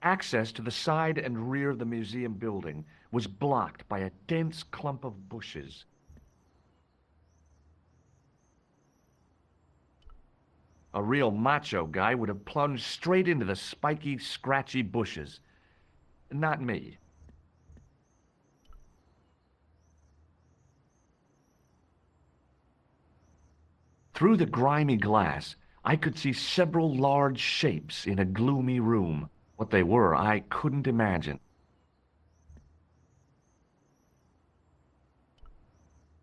Access to the side and rear of the museum building was blocked by a dense clump of bushes. A real macho guy would have plunged straight into the spiky, scratchy bushes. Not me. Through the grimy glass, I could see several large shapes in a gloomy room. What they were, I couldn't imagine.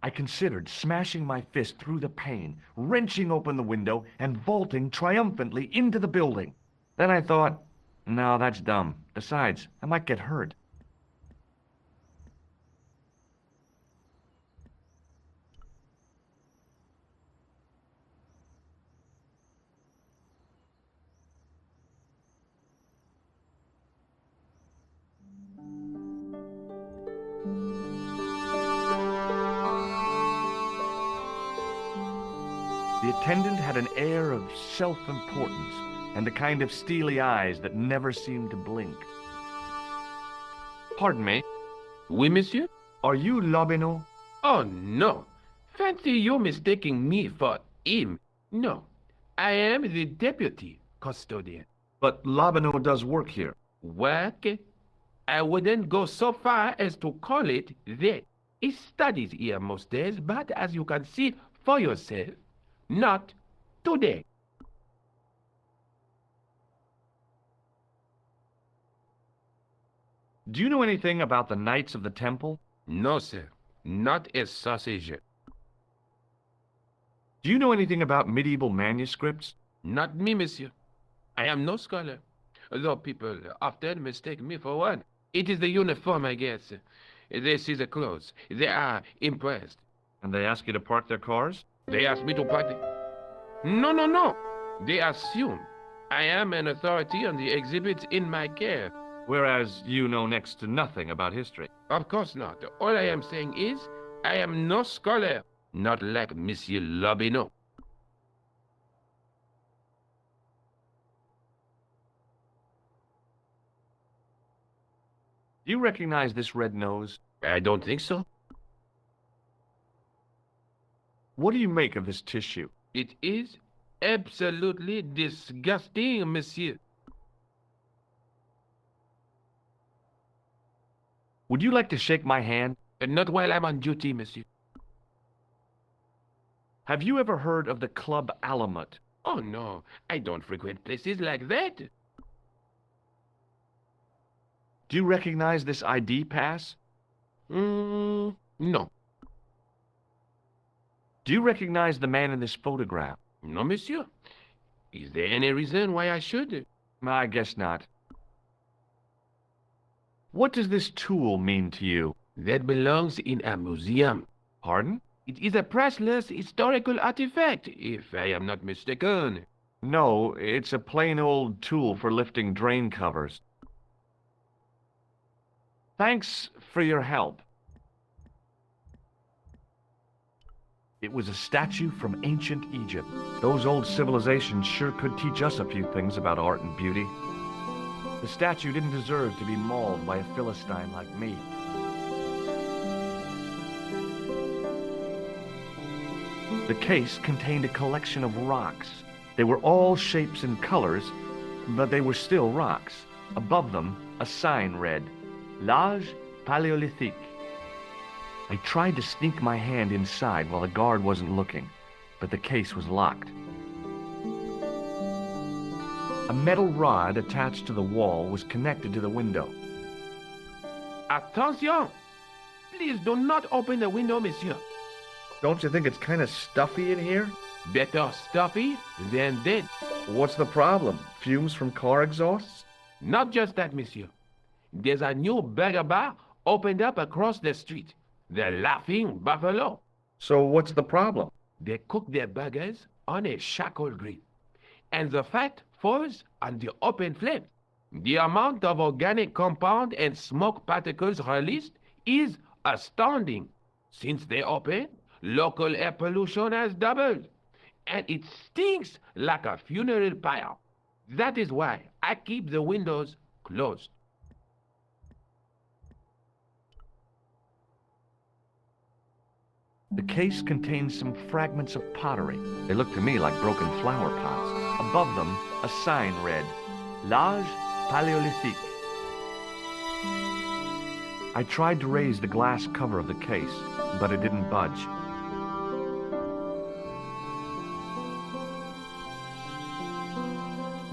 I considered smashing my fist through the pane, wrenching open the window, and vaulting triumphantly into the building. Then I thought, no, that's dumb. Besides, I might get hurt. The attendant had an air of self-importance and the kind of steely eyes that never seemed to blink. Pardon me, Oui, monsieur? are you Lobino? Oh, no. Fancy you mistaking me for him. No, I am the deputy custodian. But Lobino does work here. Work? I wouldn't go so far as to call it that. He studies here most days, but as you can see for yourself, not today. Do you know anything about the Knights of the Temple? No, sir. Not a sausage. Do you know anything about medieval manuscripts? Not me, monsieur. I am no scholar, though people often mistake me for one. It is the uniform, I guess. They see the clothes. They are impressed. And they ask you to park their cars? They ask me to park the... No, no, no. They assume I am an authority on the exhibits in my care. Whereas you know next to nothing about history. Of course not. All I am saying is I am no scholar, not like Monsieur Lobineau. Do you recognize this red nose? I don't think so. What do you make of this tissue? It is absolutely disgusting, monsieur. Would you like to shake my hand? Not while I'm on duty, monsieur. Have you ever heard of the Club Alamut? Oh, no. I don't frequent places like that. Do you recognize this ID pass? No. Do you recognize the man in this photograph? No, monsieur. Is there any reason why I should? I guess not. What does this tool mean to you? That belongs in a museum. Pardon? It is a priceless historical artifact, if I am not mistaken. No, it's a plain old tool for lifting drain covers. Thanks for your help. It was a statue from ancient Egypt. Those old civilizations sure could teach us a few things about art and beauty. The statue didn't deserve to be mauled by a Philistine like me. The case contained a collection of rocks. They were all shapes and colors, but they were still rocks. Above them, a sign read, L'Âge Paléolithique. I tried to sneak my hand inside while the guard wasn't looking, but the case was locked. A metal rod attached to the wall was connected to the window. Attention! Please do not open the window, monsieur. Don't you think it's kind of stuffy in here? Better stuffy than dead. What's the problem? Fumes from car exhausts? Not just that, monsieur. There's a new burger bar opened up across the street. The Laughing Buffalo. So what's the problem? They cook their burgers on a charcoal grill, and the fat falls on the open flame. The amount of organic compound and smoke particles released is astounding. Since they opened, local air pollution has doubled, and it stinks like a funeral pyre. That is why I keep the windows closed. The case contained some fragments of pottery. They looked to me like broken flower pots. Above them, a sign read, L'Âge Paléolithique. I tried to raise the glass cover of the case, but it didn't budge.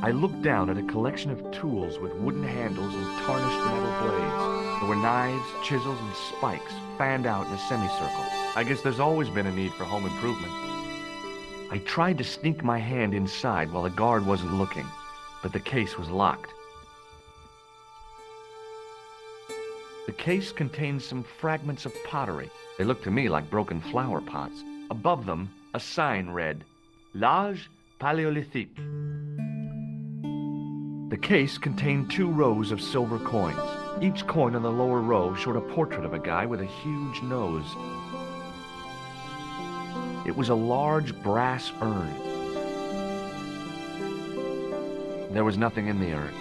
I looked down at a collection of tools with wooden handles and tarnished metal blades. There were knives, chisels, and spikes fanned out in a semicircle. I guess there's always been a need for home improvement. I tried to sneak my hand inside while the guard wasn't looking, but the case was locked. The case contained some fragments of pottery. They looked to me like broken flower pots. Above them, a sign read, L'Âge Paléolithique. The case contained 2 rows of silver coins. Each coin on the lower row showed a portrait of a guy with a huge nose. It was a large brass urn. There was nothing in the urn.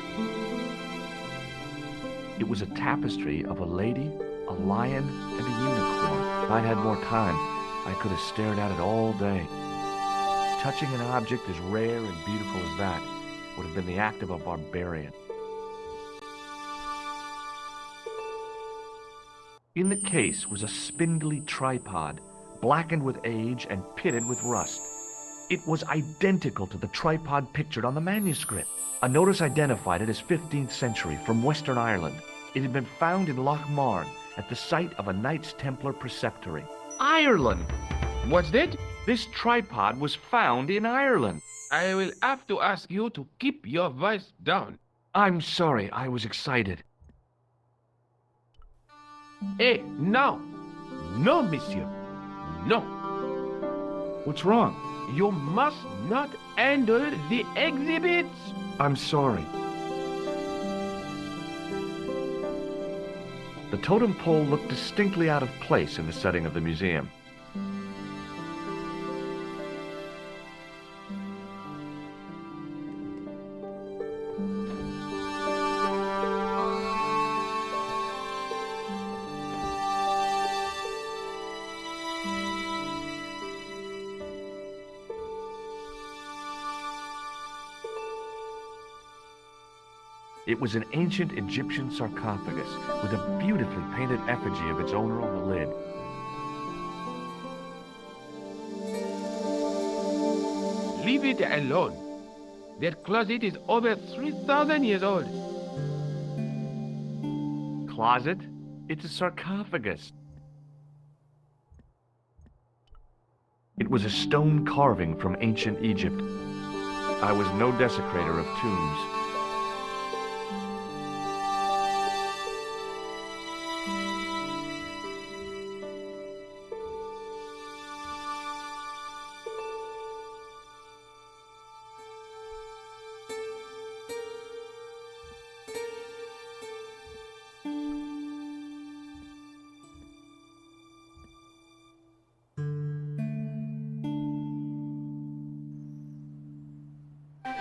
It was a tapestry of a lady, a lion, and a unicorn. If I'd had more time, I could have stared at it all day. Touching an object as rare and beautiful as that would have been the act of a barbarian. In the case was a spindly tripod, blackened with age and pitted with rust. It was identical to the tripod pictured on the manuscript. A notice identified it as 15th century from Western Ireland. It had been found in Loch Marne at the site of a Knights Templar preceptory. Ireland! What's that? This tripod was found in Ireland. I will have to ask you to keep your voice down. I'm sorry, I was excited. Hey, no! No, monsieur. No. What's wrong? You must not handle the exhibits. I'm sorry. The totem pole looked distinctly out of place in the setting of the museum. It was an ancient Egyptian sarcophagus with a beautifully painted effigy of its owner on the lid. Leave it alone. That closet is over 3,000 years old. Closet? It's a sarcophagus. It was a stone carving from ancient Egypt. I was no desecrator of tombs.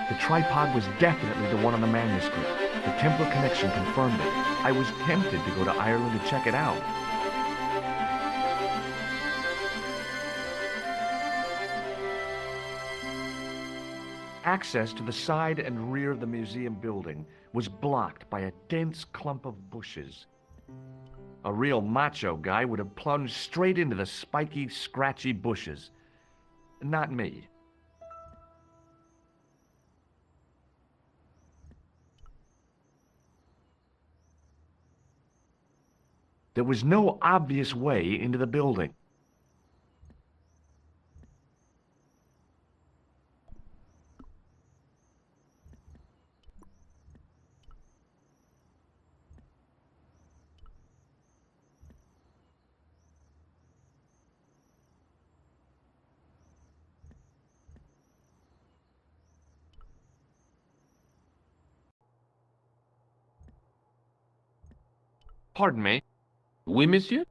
The tripod was definitely the one on the manuscript. The Templar connection confirmed it. I was tempted to go to Ireland to check it out. Access to the side and rear of the museum building was blocked by a dense clump of bushes. A real macho guy would have plunged straight into the spiky, scratchy bushes. Not me. There was no obvious way into the building. Pardon me. Oui, monsieur?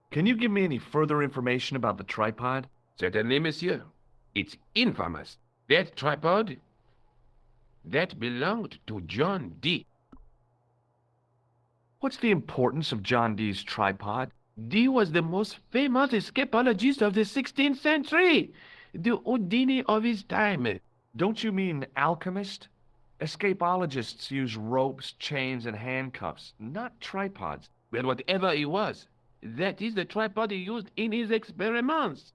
Can you give me any further information about the tripod? Certainly, monsieur. It's infamous. That tripod That belonged to John Dee. What's the importance of John Dee's tripod? Dee was the most famous escapologist of the 16th century, the Houdini of his time. Don't you mean alchemist? Escapologists use ropes, chains, and handcuffs, not tripods. Well, whatever he was, that is the tripod he used in his experiments.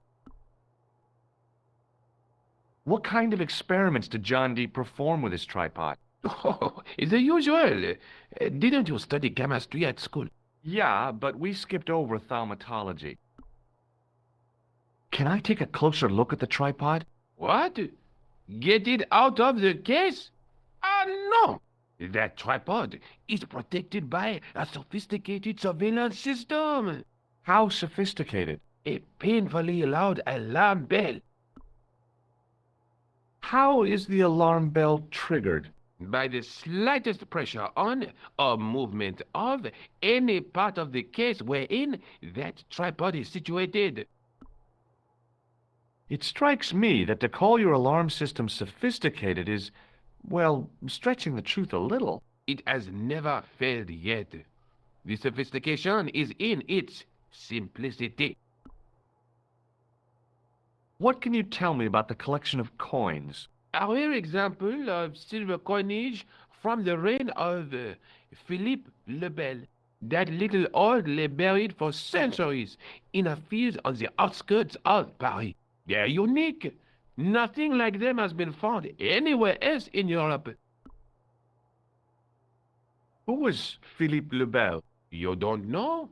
What kind of experiments did John Dee perform with his tripod? Oh, the usual. Didn't you study chemistry at school? Yeah, but we skipped over thaumatology. Can I take a closer look at the tripod? What? Get it out of the case? Ah, no! That tripod is protected by a sophisticated surveillance system. How sophisticated? A painfully loud alarm bell. How is the alarm bell triggered? By the slightest pressure on or movement of any part of the case wherein that tripod is situated. It strikes me that to call your alarm system sophisticated is, well, stretching the truth a little. It has never failed yet. The sophistication is in its simplicity. What can you tell me about the collection of coins? A rare example of silver coinage from the reign of Philippe le Bel. That little old lay buried for centuries in a field on the outskirts of Paris. They're unique. Nothing like them has been found anywhere else in Europe. Who was Philippe le Bel? You don't know?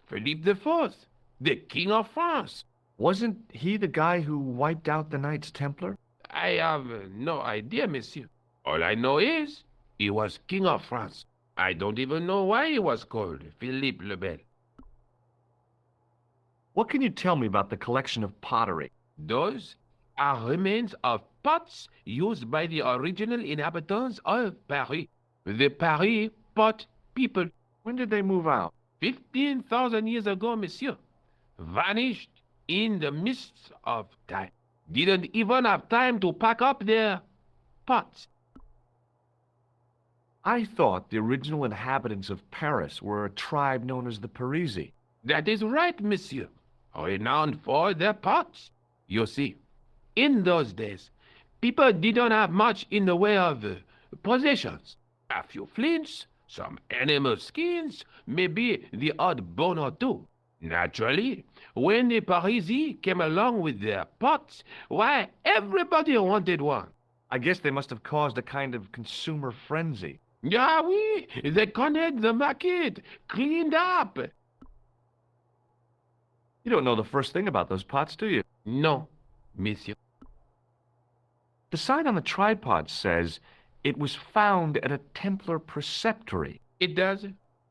Philippe IV, the King of France. Wasn't he the guy who wiped out the Knights Templar? I have no idea, monsieur. All I know is he was King of France. I don't even know why he was called Philippe le Bel. What can you tell me about the collection of pottery? Those are remains of pots used by the original inhabitants of Paris. The Paris pot people. When did they move out? 15,000 years ago, monsieur. Vanished in the mists of time. Didn't even have time to pack up their pots. I thought the original inhabitants of Paris were a tribe known as the Parisi. That is right, monsieur. Renowned for their pots. You see, in those days, people didn't have much in the way of possessions. A few flints, some animal skins, maybe the odd bone or two. Naturally, when the Parisi came along with their pots, why, everybody wanted one. I guess they must have caused a kind of consumer frenzy. Ah oui, they connect the market, cleaned up. You don't know the first thing about those pots, do you? No, monsieur. The sign on the tripod says it was found at a Templar preceptory. It does.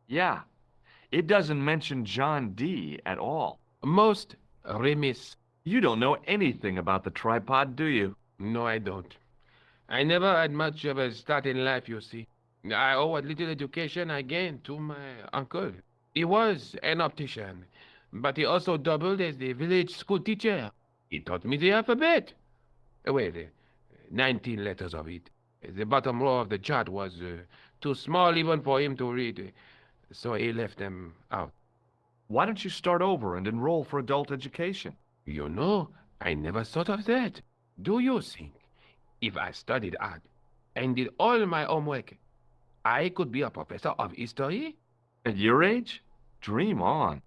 Yeah, it doesn't mention John Dee at all. Most remiss. You don't know anything about the tripod, do you? No, I don't. I never had much of a start in life, you see. I owe what little education I gained to my uncle. He was an optician, but he also doubled as the village school teacher. He taught me the alphabet. Well, 19 letters of it. The bottom row of the chart was too small even for him to read, so he left them out. Why don't you start over and enroll for adult education? You know, I never thought of that. Do you think if I studied hard and did all my homework, I could be a professor of history? At your age? Dream on.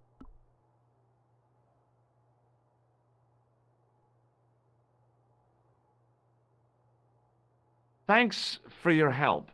Thanks for your help.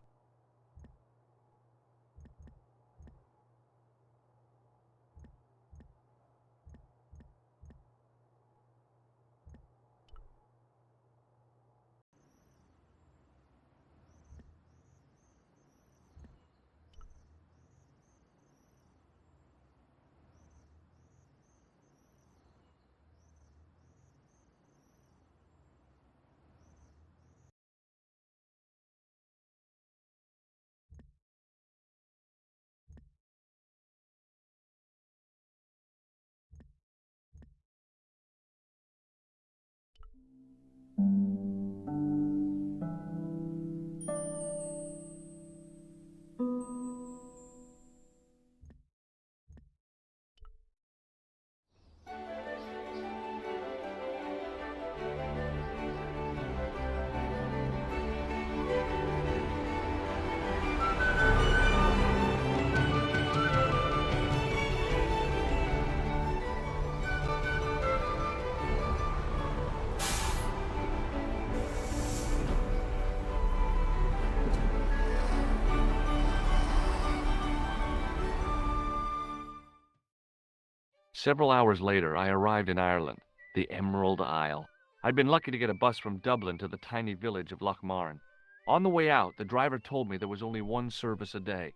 Several hours later, I arrived in Ireland, the Emerald Isle. I'd been lucky to get a bus from Dublin to the tiny village of Lochmarn. On the way out, the driver told me there was only one service a day.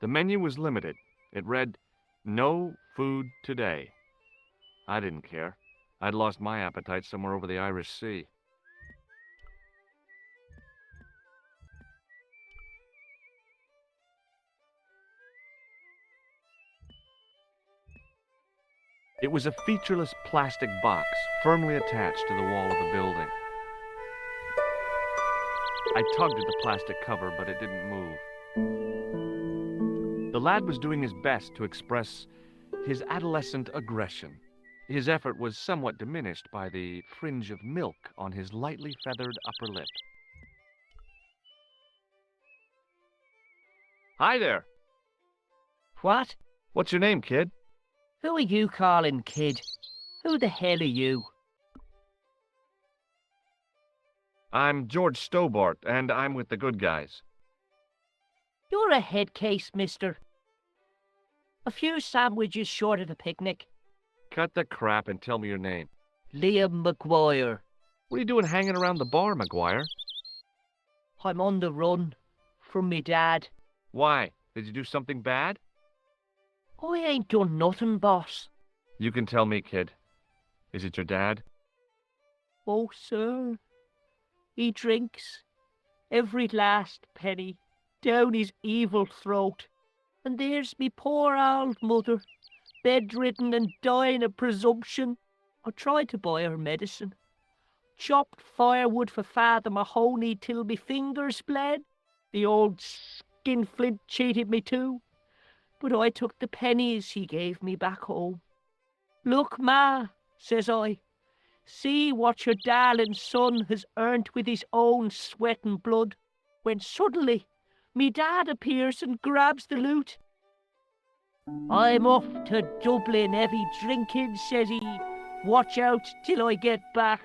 The menu was limited. It read, "No food today." I didn't care. I'd lost my appetite somewhere over the Irish Sea. It was a featureless plastic box firmly attached to the wall of the building. I tugged at the plastic cover, but it didn't move. The lad was doing his best to express his adolescent aggression. His effort was somewhat diminished by the fringe of milk on his lightly feathered upper lip. Hi there. What? What's your name, kid? Who are you calling kid? Who the hell are you? I'm George Stobart, and I'm with the good guys. You're a head case, mister. A few sandwiches short of the picnic. Cut the crap and tell me your name. Liam McGuire. What are you doing hanging around the bar, McGuire? I'm on the run from me dad. Why? Did you do something bad? I ain't done nothing, boss. You can tell me, kid. Is it your dad? Oh, sir. He drinks every last penny down his evil throat. And there's me poor old mother, bedridden and dying of presumption. I tried to buy her medicine. Chopped firewood for Father Mahoney till me fingers bled. The old skinflint cheated me too. But I took the pennies he gave me back home. Look, Ma, says I, see what your darling son has earned with his own sweat and blood. When suddenly, me dad appears and grabs the loot. I'm off to Dublin heavy drinking, says he. Watch out till I get back.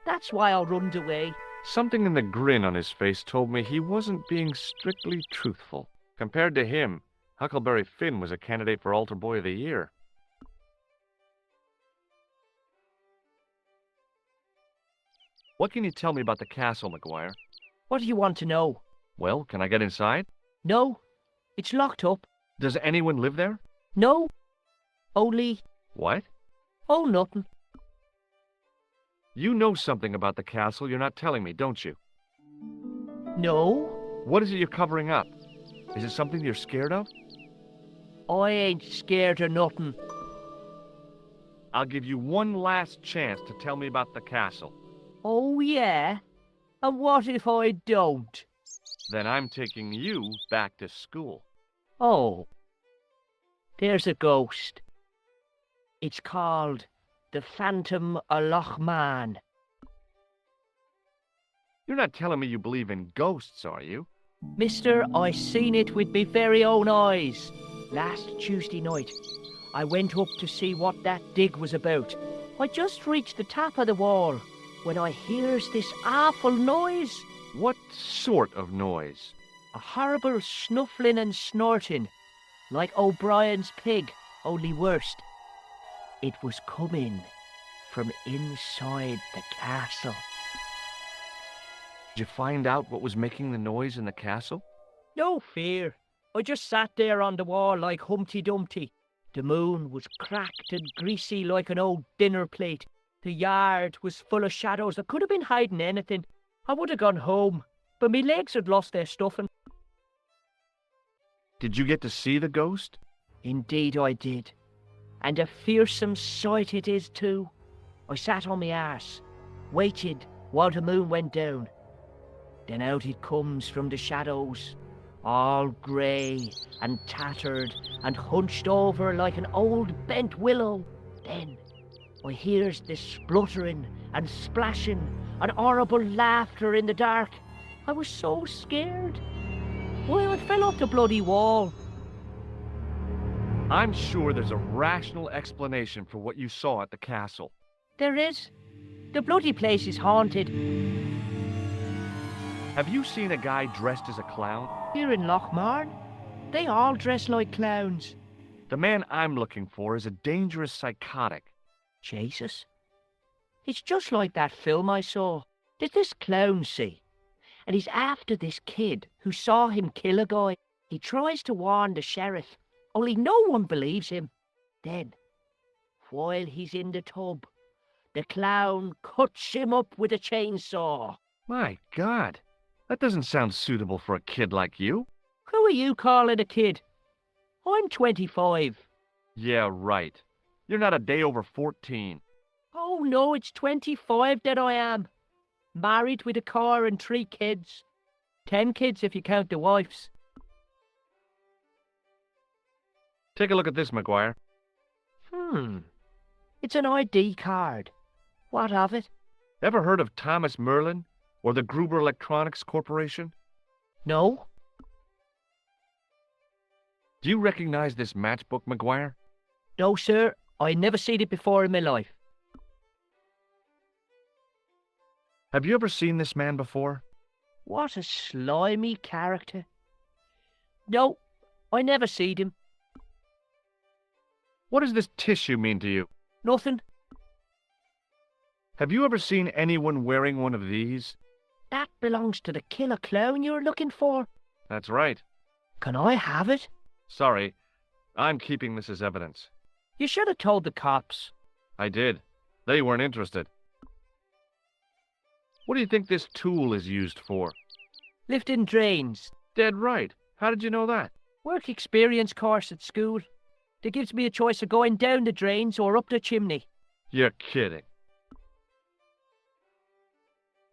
That's why I runned away. Something in the grin on his face told me he wasn't being strictly truthful. Compared to him, Huckleberry Finn was a candidate for Altar Boy of the Year. What can you tell me about the castle, McGuire? What do you want to know? Well, can I get inside? No, it's locked up. Does anyone live there? No, only... What? Oh, nothing. You know something about the castle you're not telling me, don't you? No, What is it you're covering up? Is it something you're scared of? I ain't scared of nothing. I'll give you one last chance to tell me about the castle. Oh, yeah? And what if I don't? Then I'm taking you back to school. Oh, there's a ghost. It's called the Phantom of Lochmarn. You're not telling me you believe in ghosts, are you? Mister, I seen it with me very own eyes. Last Tuesday night, I went up to see what that dig was about. I just reached the top of the wall when I hears this awful noise. What sort of noise? A horrible snuffling and snorting, like O'Brien's pig, only worse. It was coming from inside the castle. Did you find out what was making the noise in the castle? No fear. I just sat there on the wall like Humpty Dumpty. The moon was cracked and greasy like an old dinner plate. The yard was full of shadows that could have been hiding anything. I would have gone home, but me legs had lost their stuffing. Did you get to see the ghost? Indeed I did. And a fearsome sight it is too. I sat on my arse, waited while the moon went down. Then out it comes from the shadows, all grey and tattered and hunched over like an old bent willow. Then I hears this spluttering and splashing and horrible laughter in the dark. I was so scared. Why, I fell off the bloody wall. I'm sure there's a rational explanation for what you saw at the castle. There is. The bloody place is haunted. Have you seen a guy dressed as a clown? Here in Lochmarn, they all dress like clowns. The man I'm looking for is a dangerous psychotic. Jesus. It's just like that film I saw. There's this clown, see? And he's after this kid who saw him kill a guy. He tries to warn the sheriff, only no one believes him. Then, while he's in the tub, the clown cuts him up with a chainsaw. My God, that doesn't sound suitable for a kid like you. Who are you calling a kid? I'm 25. Yeah, right. You're not a day over 14. Oh no, it's 25 that I am. Married with a car and 3 kids. 10 kids if you count the wives. Take a look at this, McGuire. It's an ID card. What of it? Ever heard of Thomas Merlin or the Gruber Electronics Corporation? No. Do you recognize this matchbook, McGuire? No, sir. I never seen it before in my life. Have you ever seen this man before? What a slimy character. No, I never seed him. What does this tissue mean to you? Nothing. Have you ever seen anyone wearing one of these? That belongs to the killer clown you're looking for. That's right. Can I have it? Sorry, I'm keeping this as evidence. You should have told the cops. I did. They weren't interested. What do you think this tool is used for? Lifting drains. Dead right. How did you know that? Work experience course at school. That gives me a choice of going down the drains or up the chimney. You're kidding.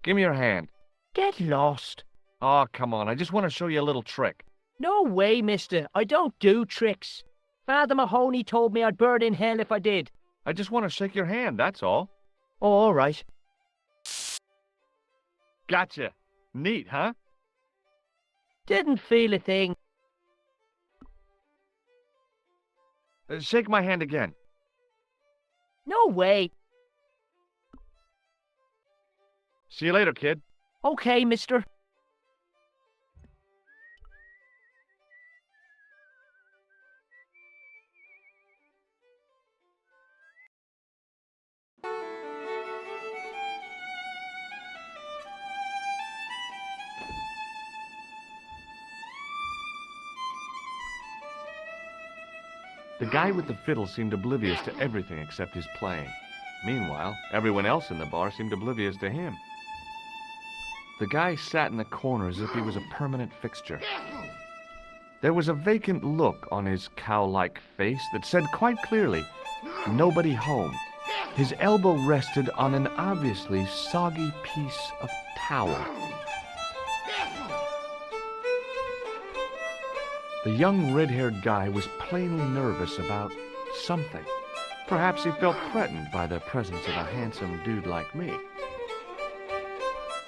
Give me your hand. Get lost. Oh, come on. I just want to show you a little trick. No way, mister. I don't do tricks. Father Mahoney told me I'd burn in hell if I did. I just want to shake your hand, that's all. Oh, all right. Gotcha. Neat, huh? Didn't feel a thing. Shake my hand again. No way. See you later, kid. Okay, mister. The guy with the fiddle seemed oblivious to everything except his playing. Meanwhile, everyone else in the bar seemed oblivious to him. The guy sat in the corner as if he was a permanent fixture. There was a vacant look on his cow-like face that said quite clearly, "Nobody home." His elbow rested on an obviously soggy piece of towel. The young red-haired guy was plainly nervous about something. Perhaps he felt threatened by the presence of a handsome dude like me.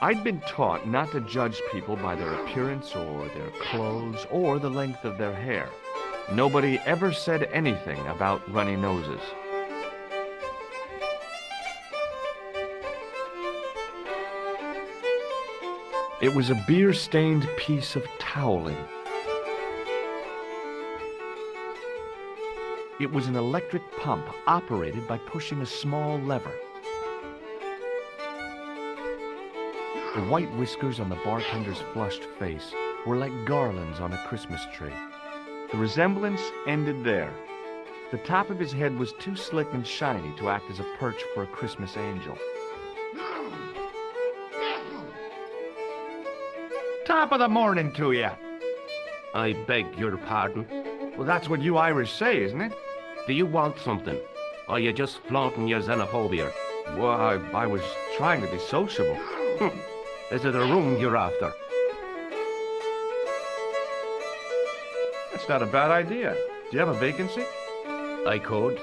I'd been taught not to judge people by their appearance or their clothes or the length of their hair. Nobody ever said anything about runny noses. It was a beer-stained piece of toweling. It was an electric pump operated by pushing a small lever. The white whiskers on the bartender's flushed face were like garlands on a Christmas tree. The resemblance ended there. The top of his head was too slick and shiny to act as a perch for a Christmas angel. Top of the morning to you. I beg your pardon. Well, that's what you Irish say, isn't it? Do you want something? Or are you just flaunting your xenophobia? Well, I was trying to be sociable. Is it a room you're after? That's not a bad idea. Do you have a vacancy? I could,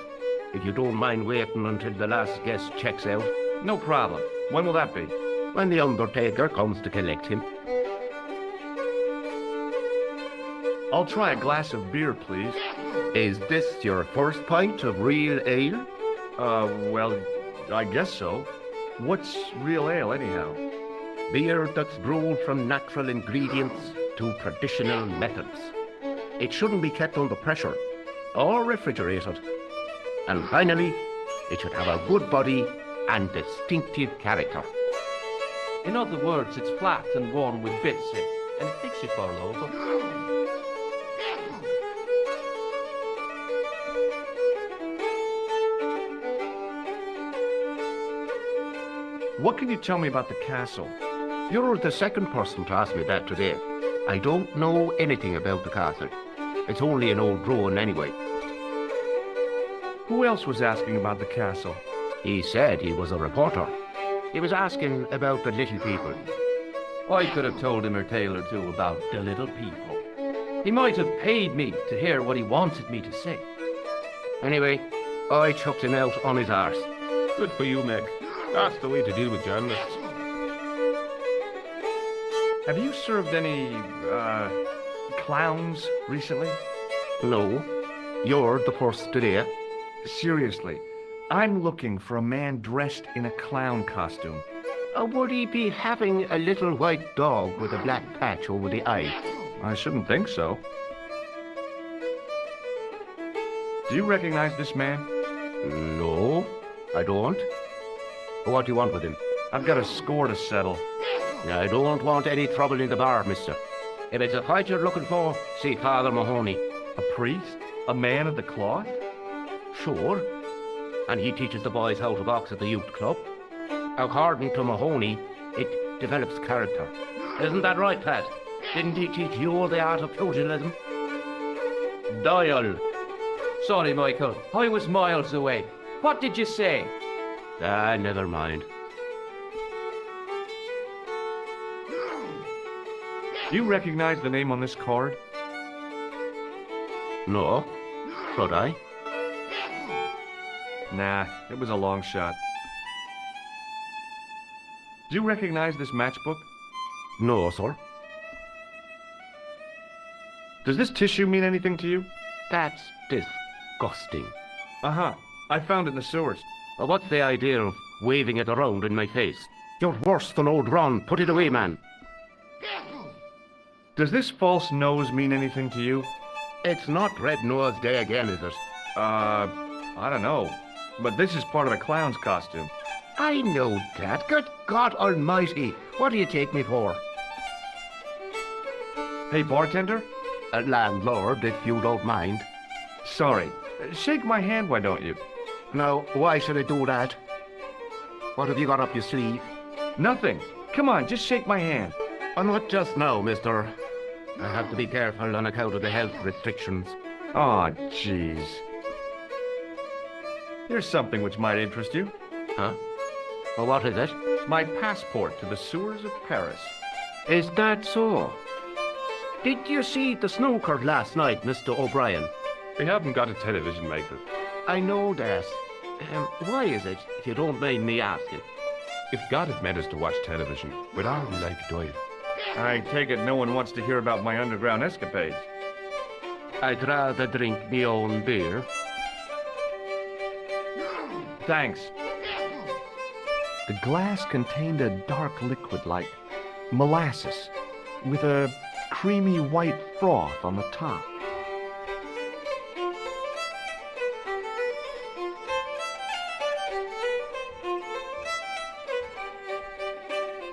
if you don't mind waiting until the last guest checks out. No problem. When will that be? When the undertaker comes to collect him. I'll try a glass of beer, please. Is this your first pint of real ale? Well, I guess so. What's real ale, anyhow? Beer that's brewed from natural ingredients to traditional methods. It shouldn't be kept under pressure or refrigerated. And finally, it should have a good body and distinctive character. In other words, it's flat and worn with bits in, and it makes you fall over. What can you tell me about the castle? You're the second person to ask me that today. I don't know anything about the castle. It's only an old ruin anyway. Who else was asking about the castle? He said he was a reporter. He was asking about the little people. I could have told him a tale or two about the little people. He might have paid me to hear what he wanted me to say. Anyway, I chucked him out on his arse. Good for you, Meg. That's the way to deal with journalists. Have you served any, clowns recently? No, you're the first today. Seriously, I'm looking for a man dressed in a clown costume. Would he be having a little white dog with a black patch over the eye? I shouldn't think so. Do you recognize this man? No, I don't. What do you want with him? I've got a score to settle. I don't want any trouble in the bar, mister. If it's a fight you're looking for, see Father Mahoney. A priest? A man of the cloth? Sure. And he teaches the boys how to box at the youth club. According to Mahoney, it develops character. Isn't that right, Pat? Didn't he teach you the art of pugilism? Doyle. Sorry, Michael. I was miles away. What did you say? Never mind. Do you recognize the name on this card? No. Should I? Nah, it was a long shot. Do you recognize this matchbook? No, sir. Does this tissue mean anything to you? That's disgusting. Uh-huh. I found it in the sewers. What's the idea of waving it around in my face? You're worse than old Ron. Put it away, man. Does this false nose mean anything to you? It's not Red Nose Day again, is it? I don't know. But this is part of a clown's costume. I know that. Good God Almighty. What do you take me for? Hey, bartender? A landlord, if you don't mind. Sorry. Shake my hand, why don't you? Now, why should I do that? What have you got up your sleeve? Nothing. Come on, just shake my hand. Not just now, mister. I have to be careful on account of the health restrictions. Aw, jeez. Here's something which might interest you. Huh? Well, what is it? My passport to the sewers of Paris. Is that so? Did you see the snooker last night, Mr. O'Brien? They haven't got a television, Michael. I know that. Why is it, if you don't mind me asking? If God had meant us to watch television, we'd all be like Doyle. I take it no one wants to hear about my underground escapades. I'd rather drink me own beer. Thanks. The glass contained a dark liquid like molasses with a creamy white froth on the top.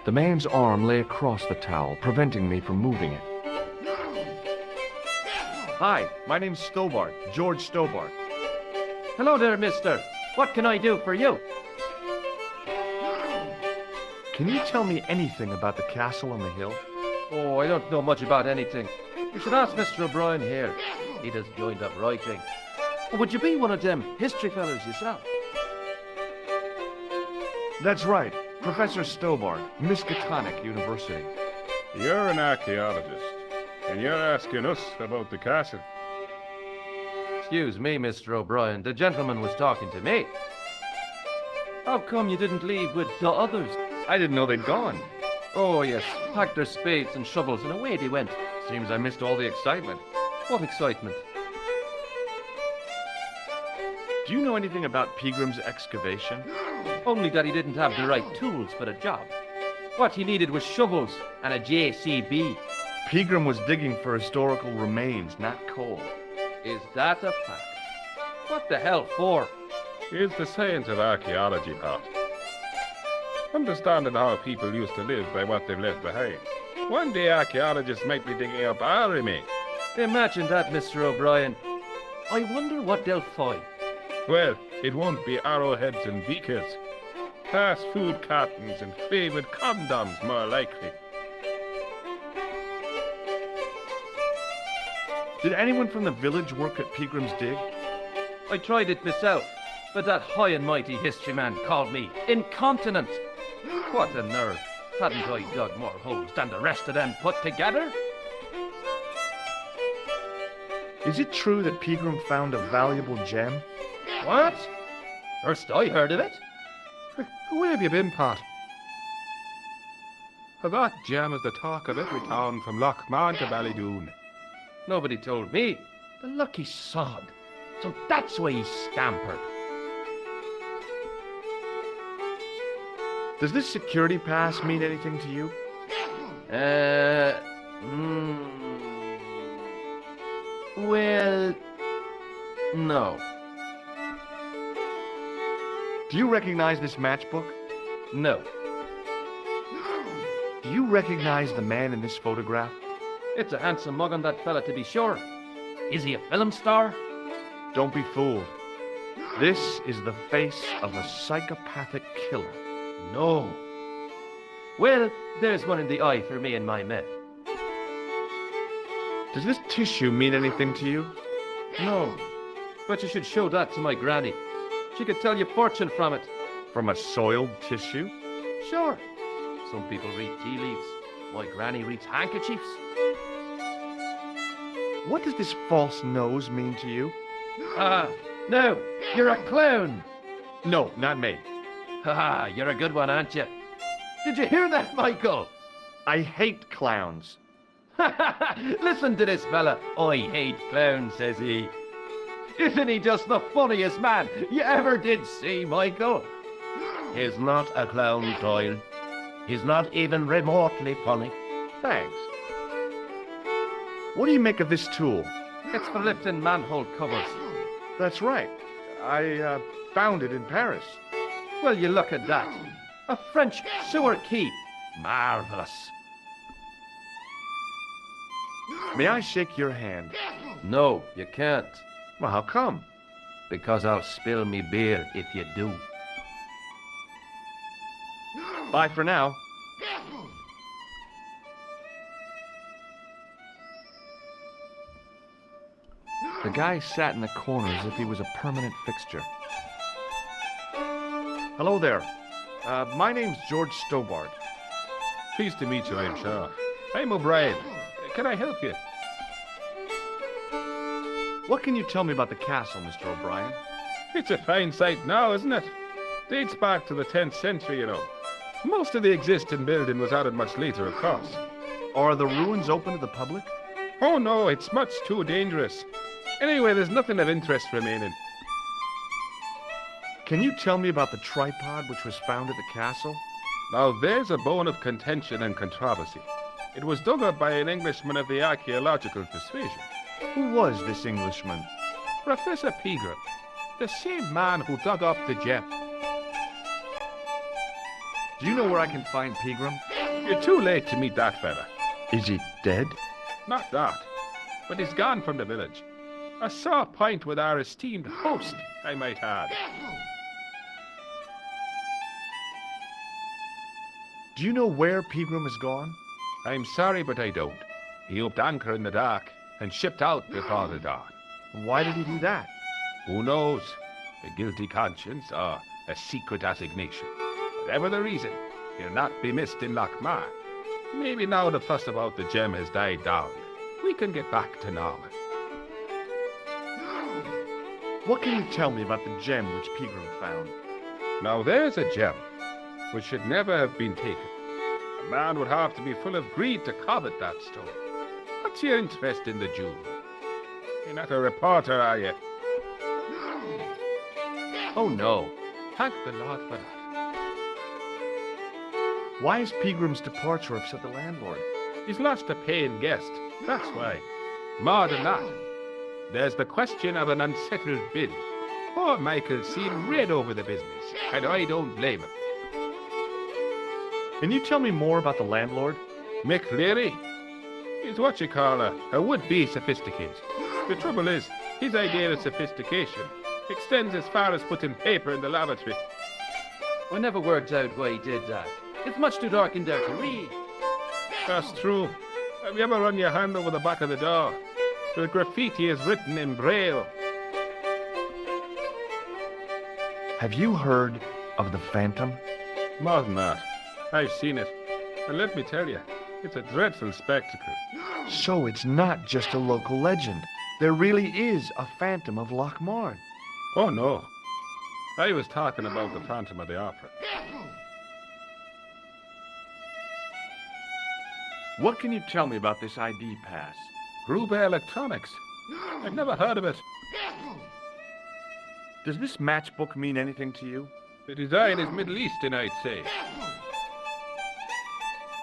The man's arm lay across the towel, preventing me from moving it. Hi, my name's Stobart, George Stobart. Hello there, mister. What can I do for you? Can you tell me anything about the castle on the hill? Oh, I don't know much about anything. You should ask Mr. O'Brien here. He just joined up writing. Or would you be one of them history fellows yourself? That's right, Professor Stobart, Miskatonic University. You're an archaeologist, and you're asking us about the castle. Excuse me, Mr. O'Brien. The gentleman was talking to me. How come you didn't leave with the others? I didn't know they'd gone. Oh, yes. Packed their spades and shovels and away they went. Seems I missed all the excitement. What excitement? Do you know anything about Peagram's excavation? Only that he didn't have the right tools for the job. What he needed was shovels and a JCB. Pegram was digging for historical remains, not coal. Is that a fact? What the hell for? It's the science of archaeology, Pat. Understanding how people used to live by what they've left behind. One day archaeologists might be digging up our remains. Imagine that, Mr. O'Brien. I wonder what they'll find. Well, it won't be arrowheads and beakers. Fast food cartons and favourite condoms, more likely. Did anyone from the village work at Pegram's dig? I tried it myself, but that high and mighty history man called me incontinent. What a nerve. Hadn't I dug more holes than the rest of them put together? Is it true that Pegram found a valuable gem? What? First I heard of it. Where have you been, Pat? That gem is the talk of every town from Lochmahon to Ballydoon. Nobody told me. The lucky sod. So that's why he scampered. Does this security pass mean anything to you? Well, no. Do you recognize this matchbook? No. Do you recognize the man in this photograph? It's a handsome mug on that fella, to be sure. Is he a film star? Don't be fooled. This is the face of a psychopathic killer. No. Well, there's one in the eye for me and my men. Does this tissue mean anything to you? No. But you should show that to my granny. She could tell you fortune from it. From a soiled tissue? Sure. Some people read tea leaves. My granny reads handkerchiefs. What does this false nose mean to you? No, you're a clown. No, not me. Haha, you're a good one, aren't you? Did you hear that, Michael? I hate clowns. Listen to this fella. I hate clowns, says he. Isn't he just the funniest man you ever did see, Michael? He's not a clown, Doyle. He's not even remotely funny. Thanks. What do you make of this tool? It's for lifting manhole covers. That's right. I found it in Paris. Well, you look at that. A French sewer key. Marvelous. May I shake your hand? No, you can't. Well, how come? Because I'll spill me beer if you do. Bye for now. The guy sat in the corner as if he was a permanent fixture. Hello there. My name's George Stobart. Pleased to meet you, I'm sure. I'm O'Brien. Can I help you? What can you tell me about the castle, Mr. O'Brien? It's a fine site now, isn't it? Dates back to the 10th century, you know. Most of the existing building was added much later, of course. Are the ruins open to the public? Oh no, it's much too dangerous. Anyway, there's nothing of interest remaining. Can you tell me about the tripod which was found at the castle? Now there's a bone of contention and controversy. It was dug up by an Englishman of the archaeological persuasion. Who was this Englishman? Professor Pegram, the same man who dug up the gem. Do you know where I can find Pegram? You're too late to meet that fella. Is he dead? Not that, but he's gone from the village. A sore point with our esteemed host, I might add. Do you know where Pegram has gone? I'm sorry, but I don't. He upped anchor in the dark and shipped out before the dawn. Why did he do that? Who knows? A guilty conscience or a secret assignation. Whatever the reason, he'll not be missed in Lochmahon. Maybe now the fuss about the gem has died down, we can get back to normal. What can you tell me about the gem which Pegram found? Now there's a gem which should never have been taken. A man would have to be full of greed to covet that stone. What's your interest in the jewel? You're not a reporter, are you? Oh no. Thank the Lord for that. Why is Peagram's departure upset the landlord? He's lost a paying guest. That's why. More than that, there's the question of an unsettled bill. Poor Michael seemed red over the business, and I don't blame him. Can you tell me more about the landlord? Mick Leary? He's what you call a would-be sophisticated. The trouble is, his idea of sophistication extends as far as putting paper in the lavatory. I never worked out why he did that. It's much too dark in there to read. That's true. Have you ever run your hand over the back of the door? The graffiti is written in Braille. Have you heard of the Phantom? More than that, I've seen it. And let me tell you, it's a dreadful spectacle. So it's not just a local legend. There really is a Phantom of Lochmarn. Oh no, I was talking about the Phantom of the Opera. What can you tell me about this ID pass? Gruber Electronics. I've never heard of it. Does this matchbook mean anything to you? The design is Middle Eastern, I'd say.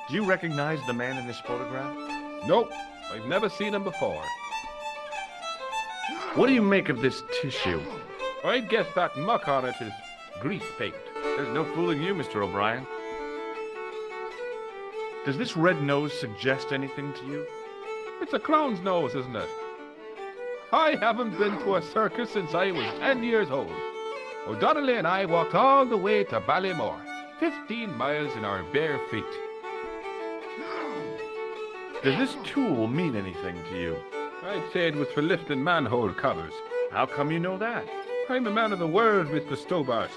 Do you recognize the man in this photograph? Nope, I've never seen him before. What do you make of this tissue? I'd guess that muck on it is grease paint. There's no fooling you, Mr. O'Brien. Does this red nose suggest anything to you? It's a clown's nose, isn't it? I haven't been to a circus since I was 10 years old. O'Donnelly and I walked all the way to Ballymore, 15 miles in our bare feet. Does this tool mean anything to you? I'd say it was for lifting manhole covers. How come you know that? I'm a man of the world, Mr. Stobart.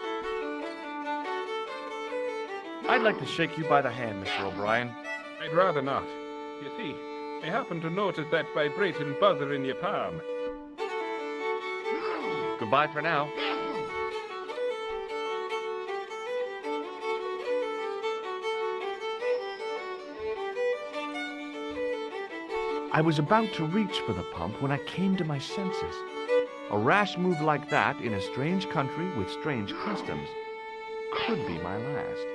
I'd like to shake you by the hand, Mr. O'Brien. I'd rather not. You see, I happen to notice that vibrating buzzer in your palm. Goodbye for now. I was about to reach for the pump when I came to my senses. A rash move like that in a strange country with strange customs could be my last.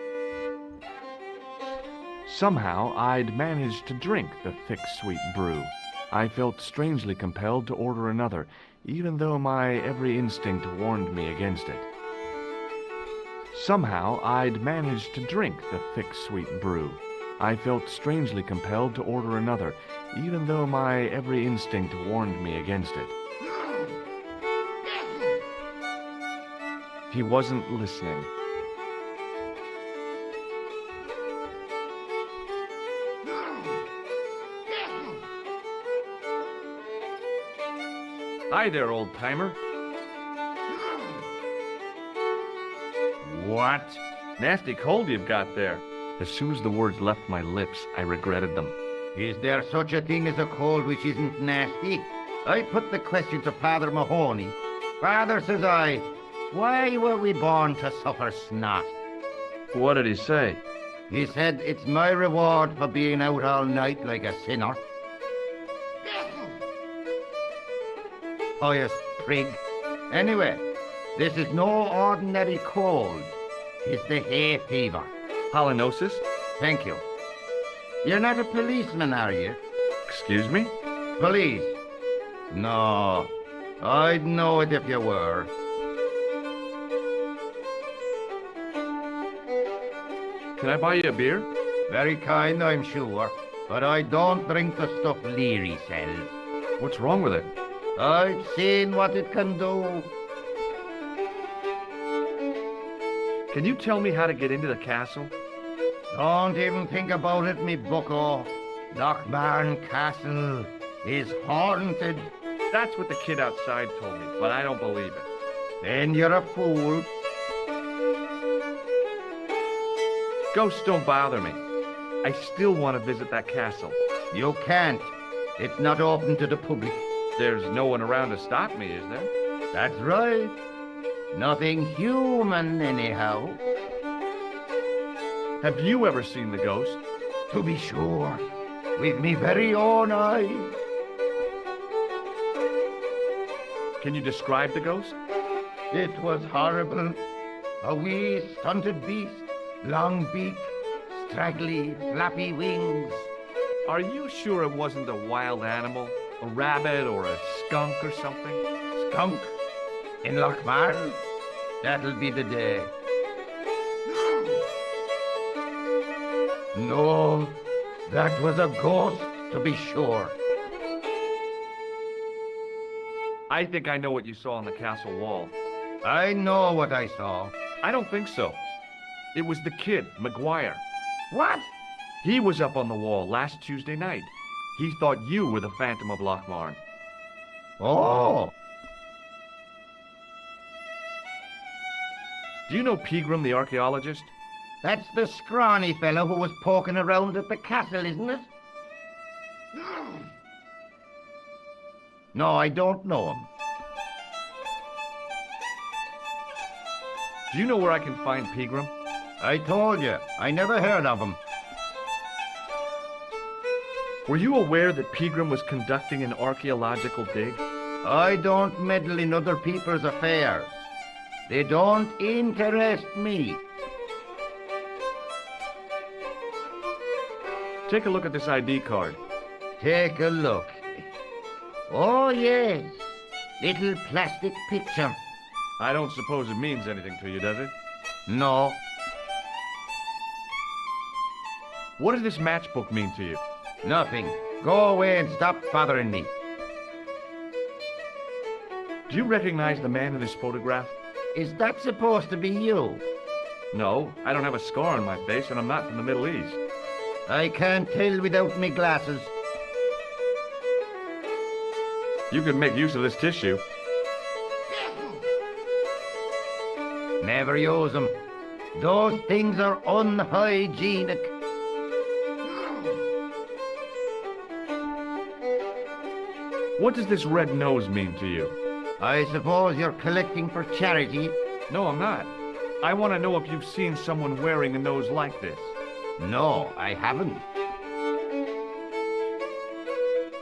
Somehow, I'd managed to drink the thick, sweet brew. I felt strangely compelled to order another, even though my every instinct warned me against it. Somehow, I'd managed to drink the thick, sweet brew. I felt strangely compelled to order another, even though my every instinct warned me against it. He wasn't listening. Hi there, old-timer. What? Nasty cold you've got there. As soon as the words left my lips, I regretted them. Is there such a thing as a cold which isn't nasty? I put the question to Father Mahoney. Father, says I, why were we born to suffer snot? What did he say? He said, it's my reward for being out all night like a sinner. Pious prig. Anyway, this is no ordinary cold. It's the hay fever. Pollinosis? Thank you. You're not a policeman, are you? Excuse me? Police? No, I'd know it if you were. Can I buy you a beer? Very kind, I'm sure. But I don't drink the stuff Leary sells. What's wrong with it? I've seen what it can do. Can you tell me how to get into the castle? Don't even think about it, me bucko. Lochmarn Castle is haunted. That's what the kid outside told me, but I don't believe it. Then you're a fool. Ghosts don't bother me. I still want to visit that castle. You can't. It's not open to the public. There's no one around to stop me, is there? That's right. Nothing human, anyhow. Have you ever seen the ghost? To be sure. With me very own eyes. Can you describe the ghost? It was horrible. A wee stunted beast, long beak, straggly, flappy wings. Are you sure it wasn't a wild animal? A rabbit or a skunk or something? Skunk in Lochmar? That'll be the day. No, that was a ghost, to be sure. I think I know what you saw on the castle wall. I know what I saw. I don't think so. It was the kid, McGuire. What? He was up on the wall last Tuesday night. He thought you were the Phantom of Lochmarn. Oh, Do you know Pegram, the archaeologist? that's the scrawny fellow who was poking around at the castle, isn't it? No, I don't know him. Do you know where I can find Pegram? I told you, I never heard of him. Were you aware that Pegram was conducting an archaeological dig? I don't meddle in other people's affairs. They don't interest me. Take a look at this ID card. Take a look. Oh, yes. Little plastic picture. I don't suppose it means anything to you, does it? No. What does this matchbook mean to you? Nothing. Go away and stop bothering me. Do you recognize the man in this photograph? Is that supposed to be you? No, I don't have a scar on my face and I'm not from the Middle East. I can't tell without me glasses. You could make use of this tissue. Never use them. Those things are unhygienic. What does this red nose mean to you? I suppose you're collecting for charity? No, I'm not. I want to know if you've seen someone wearing a nose like this. No, I haven't.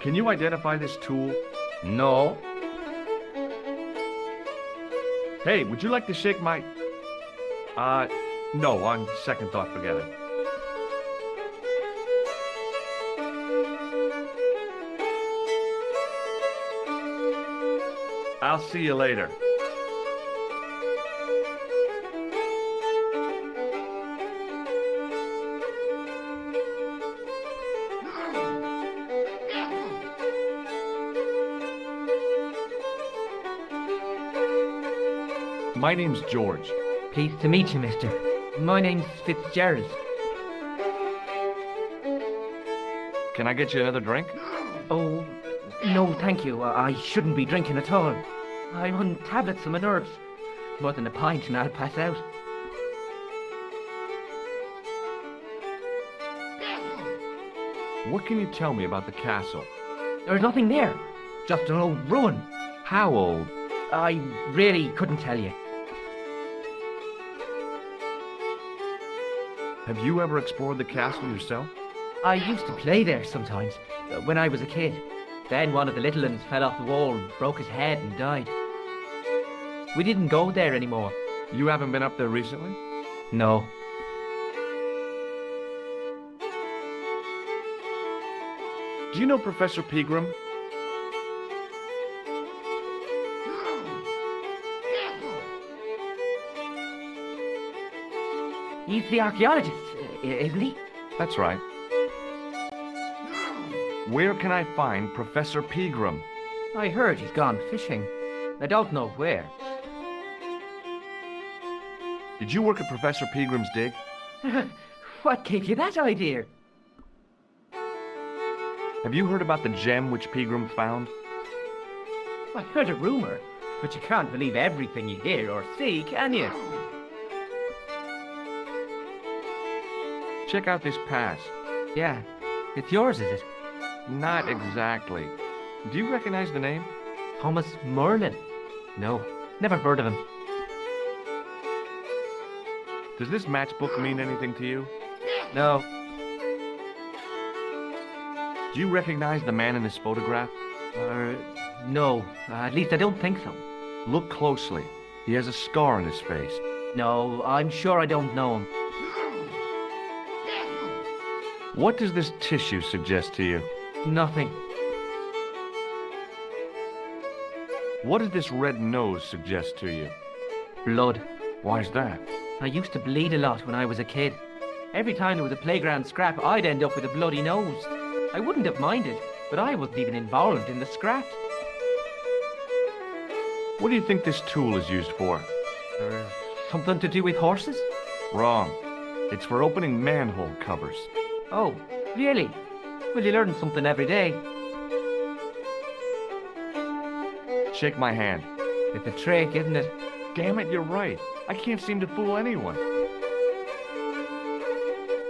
Can you identify this tool? No. Hey, would you like to shake my... no, on second thought, forget it. I'll see you later. My name's George. Pleased to meet you, mister. My name's Fitzgerald. Can I get you another drink? Oh, no, thank you. I shouldn't be drinking at all. I'm on tablets for my nerves. More than a pint and I'll pass out. What can you tell me about the castle? There's nothing there. Just an old ruin. How old? I really couldn't tell you. Have you ever explored the castle yourself? I used to play there sometimes, when I was a kid. Then one of the little ones fell off the wall, broke his head and died. We didn't go there anymore. You haven't been up there recently? No. Do you know Professor Pegram? He's the archaeologist, isn't he? That's right. Where can I find Professor Pegram? I heard he's gone fishing. I don't know where. Did you work at Professor Pegram's dig? What gave you that idea? Have you heard about the gem which Pegram found? I heard a rumor, but you can't believe everything you hear or see, can you? Check out this pass. Yeah, it's yours, is it? Not exactly. Do you recognize the name? Thomas Merlin? No, never heard of him. Does this matchbook mean anything to you? No. Do you recognize the man in this photograph? No. At least I don't think so. Look closely. He has a scar on his face. No, I'm sure I don't know him. What does this tissue suggest to you? Nothing. What does this red nose suggest to you? Blood. Why's that? I used to bleed a lot when I was a kid. Every time there was a playground scrap, I'd end up with a bloody nose. I wouldn't have minded, but I wasn't even involved in the scraps. What do you think this tool is used for? Something to do with horses? Wrong. It's for opening manhole covers. Oh, really? Well, you learn something every day. Shake my hand. It's a trick, isn't it? Damn it, you're right. I can't seem to fool anyone.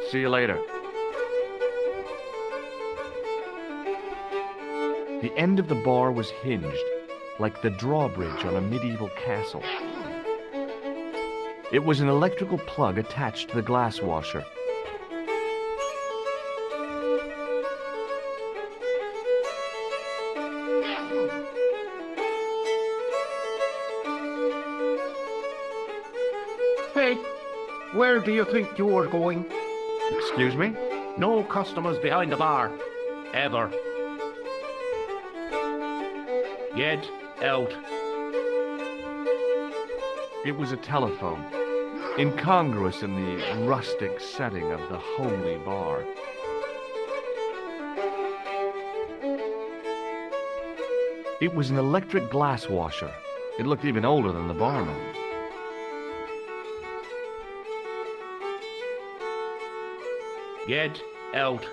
See you later. The end of the bar was hinged, like the drawbridge on a medieval castle. It was an electrical plug attached to the glass washer. Hey, where do you think you're going? Excuse me? No customers behind the bar. Ever. Get out. It was a telephone, incongruous in the rustic setting of the homely bar. It was an electric glass washer. It looked even older than the barman. Get out.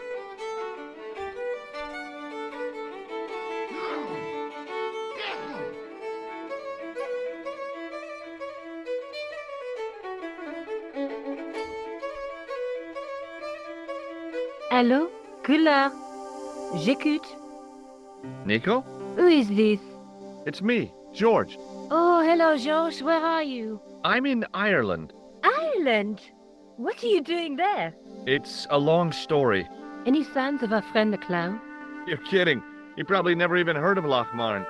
Allô? Couleur. J'écoute. Nico? Who is this? It's me, George. Oh, hello, George. Where are you? I'm in Ireland. Ireland? What are you doing there? It's a long story. Any signs of our friend the clown? You're kidding. You probably never even heard of Lochmarn.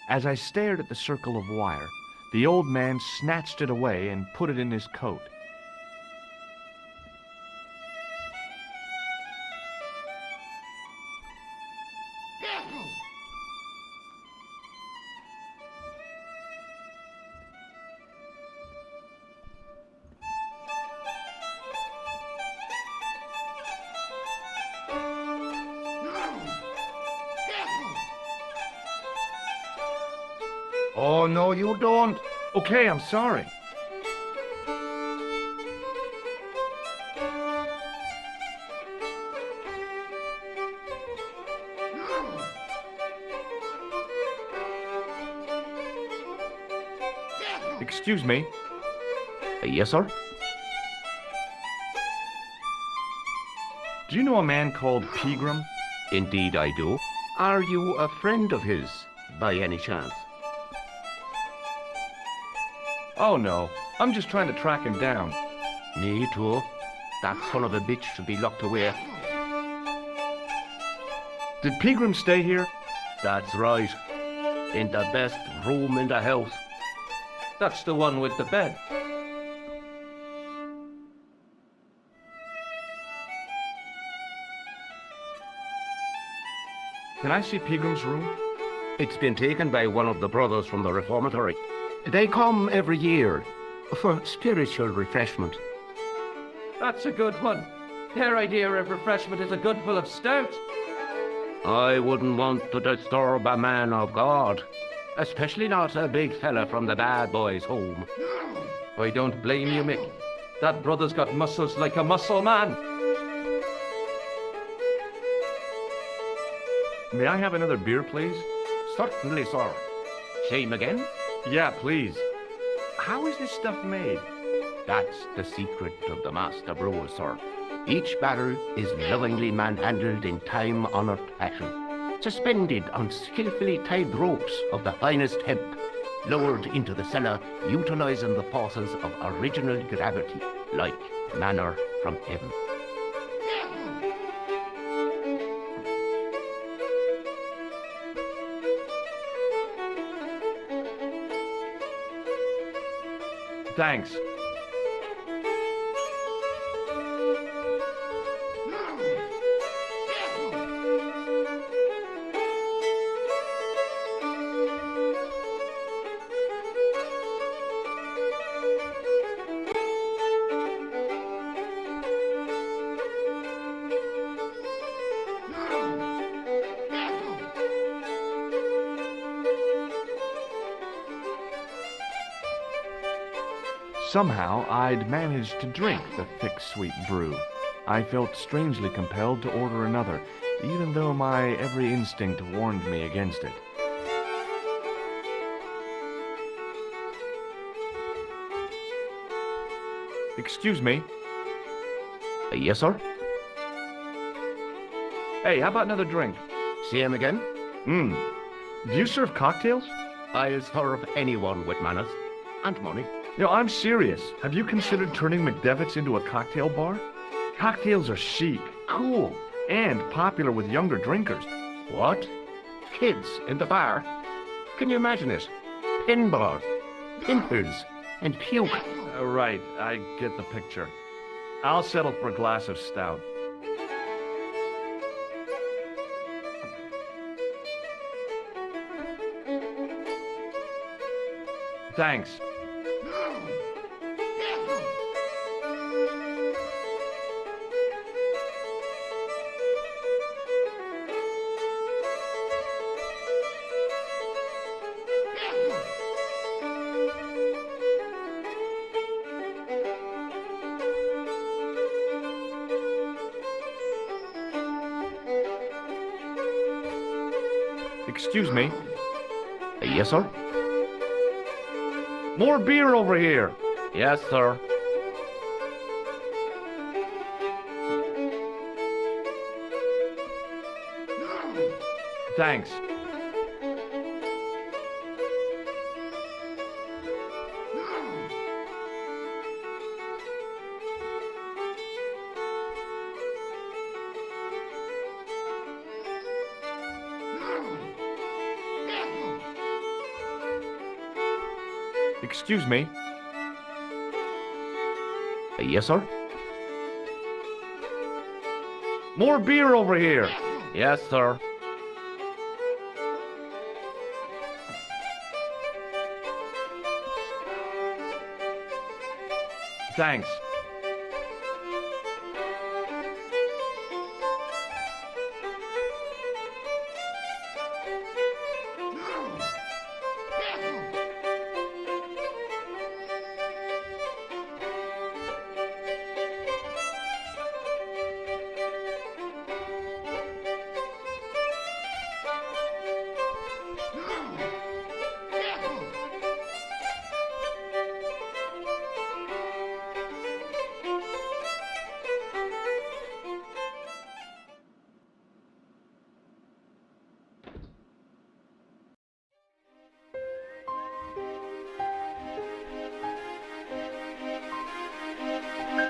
As I stared at the circle of wire, the old man snatched it away and put it in his coat. Oh, no, you don't. Okay, I'm sorry. Excuse me. Yes, sir? Do you know a man called Pegram? Indeed I do. Are you a friend of his, by any chance? Oh, no. I'm just trying to track him down. Me too. That son of a bitch should be locked away. Did Pegram stay here? That's right. In the best room in the house. That's the one with the bed. Can I see Pegram's room? It's been taken by one of the brothers from the reformatory. They come every year for spiritual refreshment. That's a good one. Their idea of refreshment is a good full of stout. I wouldn't want to disturb a man of God, especially not a big fella from the bad boys' home. I don't blame you, Mick. That brother's got muscles like a muscle man. May I have another beer, please? Certainly, sir. Same again? Yeah, please. How is this stuff made? That's the secret of the master brewer, sir. Each barrel is lovingly manhandled in time-honored fashion, suspended on skillfully tied ropes of the finest hemp, lowered into the cellar, utilizing the forces of original gravity, like manna from heaven. Thanks. Somehow, I'd managed to drink the thick, sweet brew. I felt strangely compelled to order another, even though my every instinct warned me against it. Excuse me. Yes, sir? Hey, how about another drink? Same again? Do you serve cocktails? I'll serve anyone with manners and money. No, I'm serious. Have you considered turning McDevitt's into a cocktail bar? Cocktails are chic, cool, and popular with younger drinkers. What? Kids in the bar? Can you imagine it? Pinball, pimples, and puke. Right, I get the picture. I'll settle for a glass of stout. Thanks. Excuse me. Yes, sir? More beer over here. Yes, sir. Thanks. Excuse me. Yes, sir? More beer over here. Yes, sir. Thanks.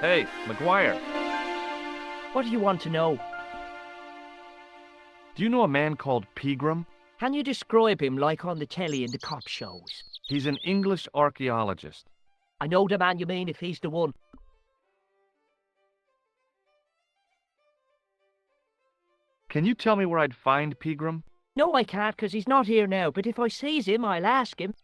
Hey, McGuire, What do you want to know? do you know a man called Pegram? Can you describe him like on the telly in the cop shows? He's an English archaeologist. I know the man you mean if he's the one. Can you tell me where I'd find Pegram? No, I can't, 'cause he's not here now, but if I sees him, I'll ask him.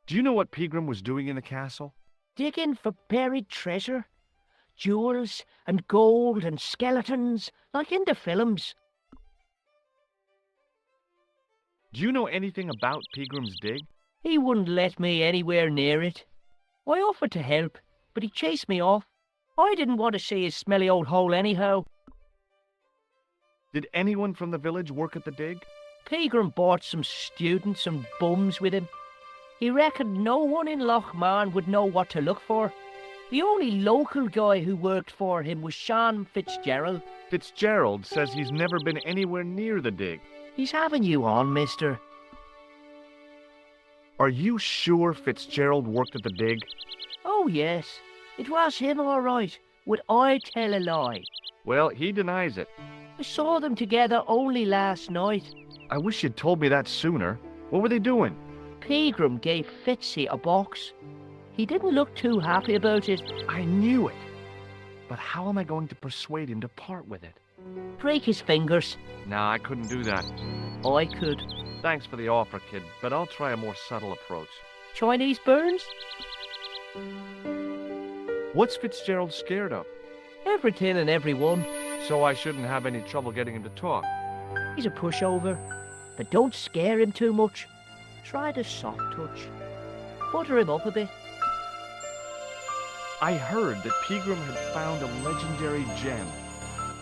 Do you know what Pegram was doing in the castle? Digging for buried treasure. Jewels and gold and skeletons, like in the films. Do you know anything about Pegram's dig? He wouldn't let me anywhere near it. I offered to help, but he chased me off. I didn't want to see his smelly old hole anyhow. Did anyone from the village work at the dig? Pegram brought some students and bums with him. He reckoned no one in Lochmarn would know what to look for. The only local guy who worked for him was Sean Fitzgerald. Fitzgerald says he's never been anywhere near the dig. He's having you on, mister. Are you sure Fitzgerald worked at the dig? Oh, yes. It was him, all right. Would I tell a lie? Well, he denies it. I saw them together only last night. I wish you'd told me that sooner. What were they doing? Pegram gave Fitzy a box. He didn't look too happy about it. I knew it. But how am I going to persuade him to part with it? Break his fingers. Nah, I couldn't do that. I could. Thanks for the offer, kid, but I'll try a more subtle approach. Chinese burns? What's Fitzgerald scared of? Everything and everyone. So I shouldn't have any trouble getting him to talk. He's a pushover. But don't scare him too much. Try the soft touch. Butter him up a bit. I heard that Pegram had found a legendary gem.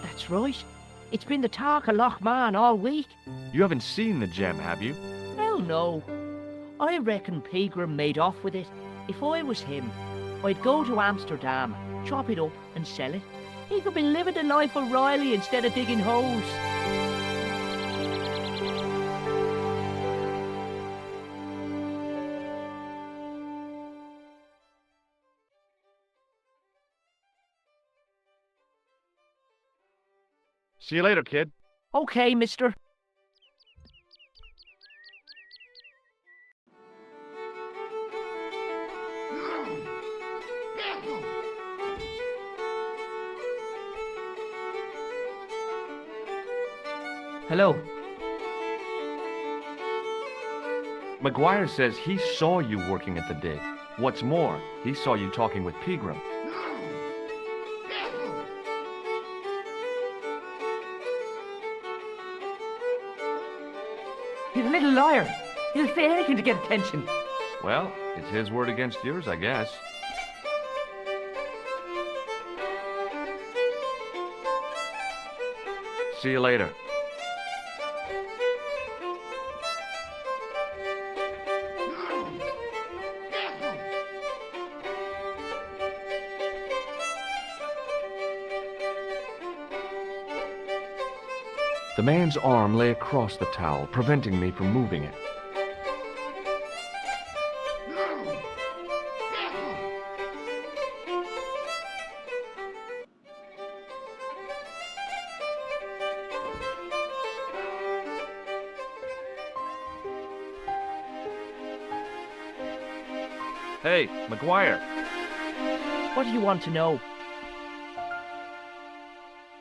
That's right. It's been the talk of Lochman all week. You haven't seen the gem, have you? Hell no. I reckon Pegram made off with it. If I was him, I'd go to Amsterdam, chop it up and sell it. He could be living the life of Riley instead of digging holes. See you later, kid. Okay, mister. Hello. McGuire says he saw you working at the dig. What's more, he saw you talking with Pegram. He's a little liar. He'll say anything to get attention. Well, it's his word against yours, I guess. See you later. The man's arm lay across the towel, preventing me from moving it. Hey, McGuire. What do you want to know?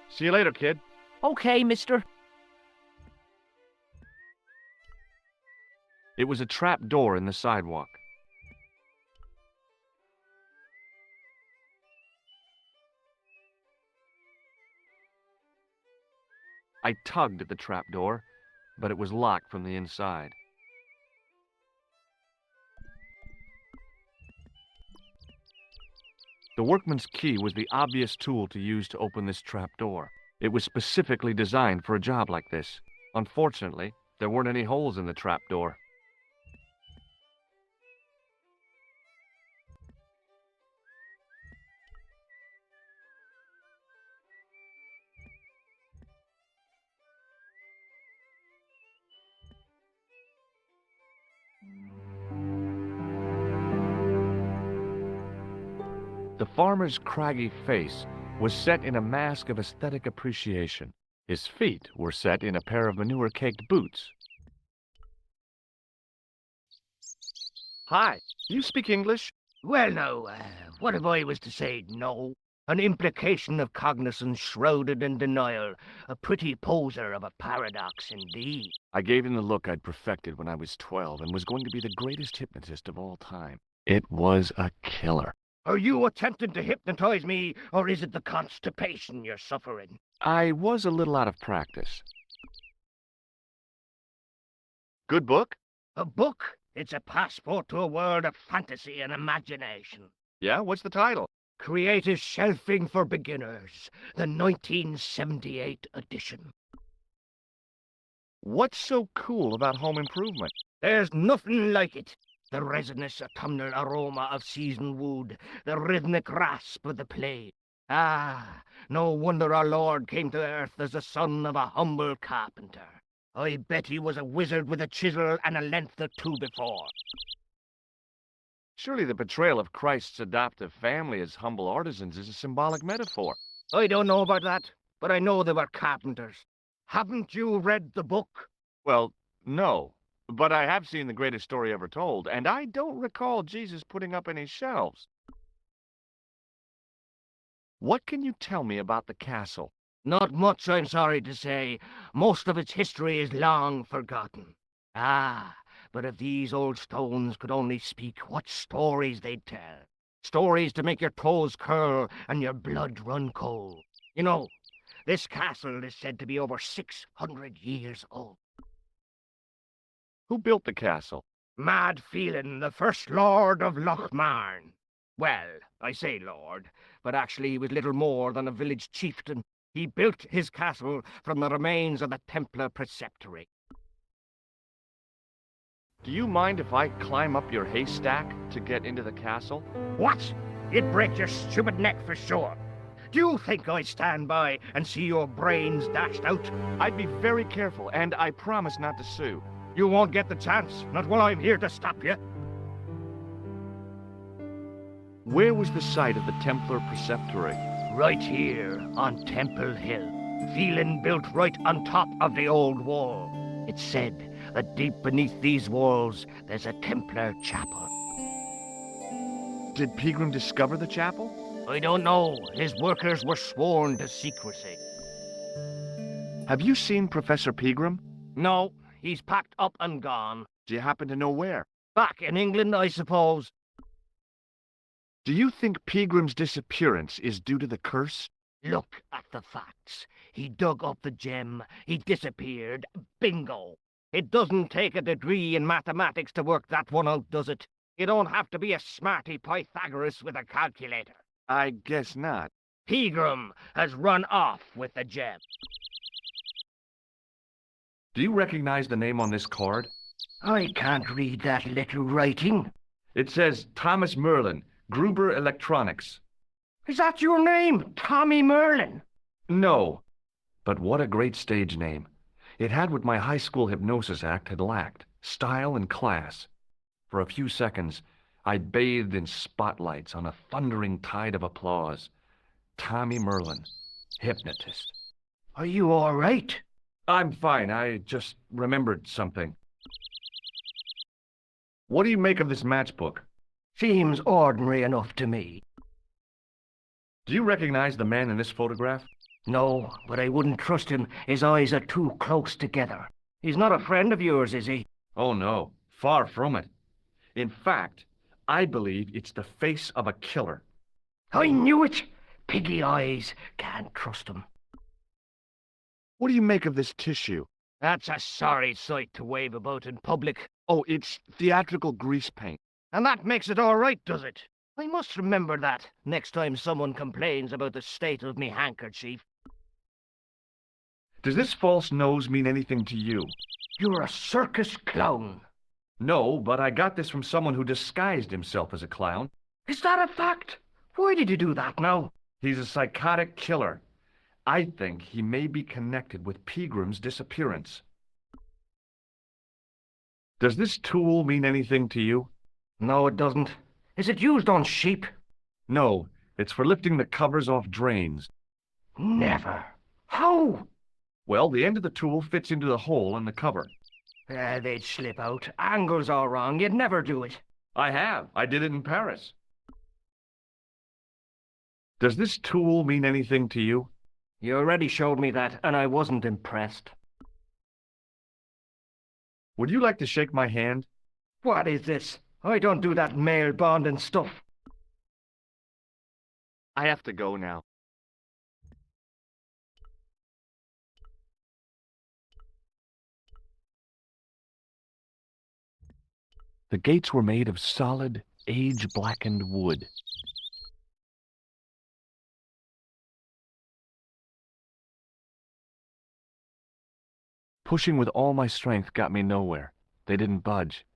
See you later, kid. Okay, mister. It was a trap door in the sidewalk. I tugged at the trap door, but it was locked from the inside. The workman's key was the obvious tool to use to open this trap door. It was specifically designed for a job like this. Unfortunately, there weren't any holes in the trap door. The farmer's craggy face was set in a mask of aesthetic appreciation. His feet were set in a pair of manure-caked boots. Hi, you speak English? Well, now, what if I was to say no? An implication of cognizance shrouded in denial. A pretty poser of a paradox indeed. I gave him the look I'd perfected when I was 12 and was going to be the greatest hypnotist of all time. It was a killer. Are you attempting to hypnotize me, or is it the constipation you're suffering? I was a little out of practice. Good book? A book? It's a passport to a world of fantasy and imagination. Yeah, what's the title? Creative Shelving for Beginners, the 1978 edition. What's so cool about home improvement? There's nothing like it. the resinous autumnal aroma of seasoned wood, the rhythmic rasp of the play. Ah, no wonder our Lord came to earth as the son of a humble carpenter. I bet he was a wizard with a chisel and a length or two before. Surely the portrayal of Christ's adoptive family as humble artisans is a symbolic metaphor. I don't know about that, but I know they were carpenters. Haven't you read the book? Well, no. But I have seen The Greatest Story Ever Told, and I don't recall Jesus putting up any shelves. What can you tell me about the castle? Not much, I'm sorry to say. Most of its history is long forgotten. Ah, but if these old stones could only speak, what stories they'd tell. Stories to make your toes curl and your blood run cold. You know, this castle is said to be over 600 years old. Who built the castle? Mad Phelan, the first lord of Lochmarn. Well, I say lord, but actually he was little more than a village chieftain. He built his castle from the remains of the Templar preceptory. Do you mind if I climb up your haystack to get into the castle? What? You'd break your stupid neck for sure. Do you think I'd stand by and see your brains dashed out? I'd be very careful, and I promise not to sue. You won't get the chance, not while I'm here to stop you. Where was the site of the Templar preceptory? Right here, on Temple Hill. Phelan built right on top of the old wall. It's said that deep beneath these walls, there's a Templar chapel. Did Pegram discover the chapel? I don't know. His workers were sworn to secrecy. Have you seen Professor Pegram? No, he's packed up and gone. Do you happen to know where? Back in England, I suppose. Do you think Pegram's disappearance is due to the curse? Look at the facts. He dug up the gem. He disappeared. Bingo. It doesn't take a degree in mathematics to work that one out, does it? You don't have to be a smarty Pythagoras with a calculator. I guess not. Pegram has run off with the gem. Do you recognize the name on this card? I can't read that little writing. It says Thomas Merlin, Gruber Electronics. Is that your name, Tommy Merlin? No, but what a great stage name. It had what my high school hypnosis act had lacked, style and class. For a few seconds, I bathed in spotlights on a thundering tide of applause. Tommy Merlin, hypnotist. Are you all right? I'm fine. I just remembered something. What do you make of this matchbook? Seems ordinary enough to me. Do you recognize the man in this photograph? No, but I wouldn't trust him. His eyes are too close together. He's not a friend of yours, is he? Oh, no. Far from it. In fact, I believe it's the face of a killer. I knew it! Piggy eyes. Can't trust him. What do you make of this tissue? That's a sorry sight to wave about in public. Oh, it's theatrical grease paint. And that makes it all right, does it? I must remember that next time someone complains about the state of me handkerchief. Does this false nose mean anything to you? You're a circus clown. No, but I got this from someone who disguised himself as a clown. Is that a fact? Why did you do that now? He's a psychotic killer. I think he may be connected with Pegram's disappearance. Does this tool mean anything to you? No, it doesn't. Is it used on sheep? No, it's for lifting the covers off drains. Never. How? Well, the end of the tool fits into the hole in the cover. They'd slip out. Angles are wrong. You'd never do it. I have. I did it in Paris. Does this tool mean anything to you? You already showed me that, and I wasn't impressed. Would you like to shake my hand? What is this? I don't do that male bonding stuff. I have to go now. The gates were made of solid, age-blackened wood. Pushing with all my strength got me nowhere. They didn't budge.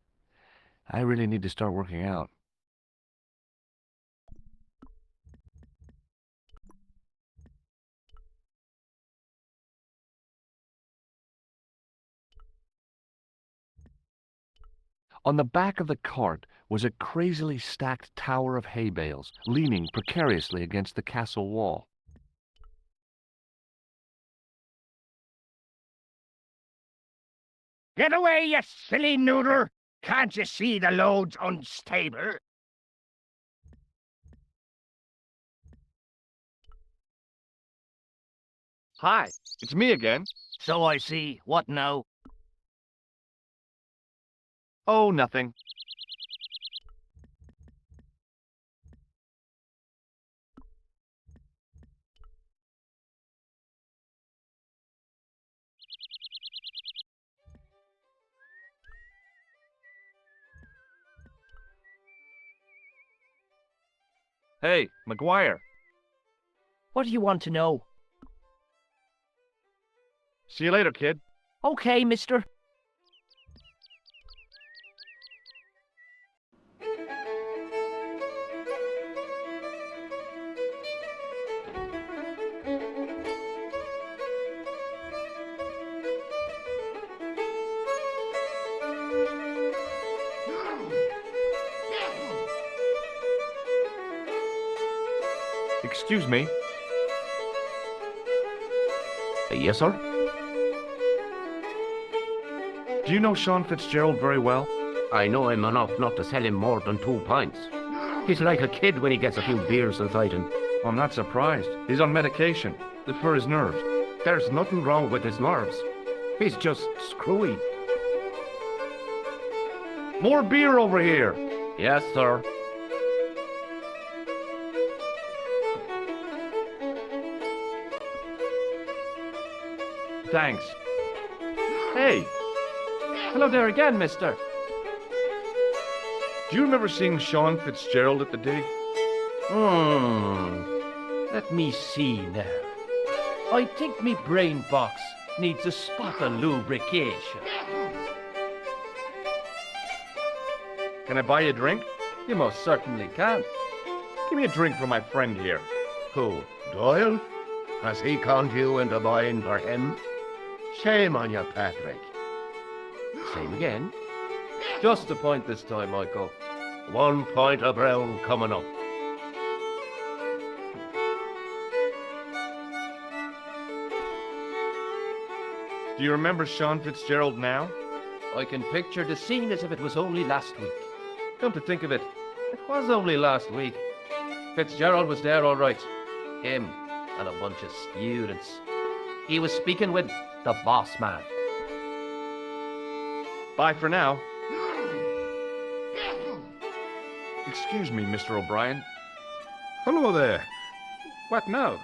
I really need to start working out. On the back of the cart was a crazily stacked tower of hay bales, leaning precariously against the castle wall. Get away, you silly noodle! Can't you see the load's unstable? Hi, it's me again. So I see. What now? Oh, nothing. Hey, McGuire. What do you want to know? See you later, kid. Okay, mister. Excuse me. Yes, sir? Do you know Sean Fitzgerald very well? I know him enough not to sell him more than 2 pints. He's like a kid when he gets a few beers inside him. Well, I'm not surprised. He's on medication. It's for his nerves. There's nothing wrong with his nerves. He's just screwy. More beer over here. Yes, sir. Thanks. Hey, Hello there again, mister. do you remember seeing Sean Fitzgerald at the dig? Let me see now. I think me brain box needs a spot of lubrication. Can I buy you a drink? You most certainly can. Give me a drink for my friend here. Who, Doyle? Has he conned you into buying for him? Shame on you, Patrick. Same again. Just a point this time, Michael. 1 pint of brown coming up. Do you remember Sean Fitzgerald now? I can picture the scene as if it was only last week. Come to think of it, it was only last week. Fitzgerald was there all right. Him and a bunch of students. He was speaking with the boss man. Bye for now. Excuse me, Mr. O'Brien. Hello there. What now?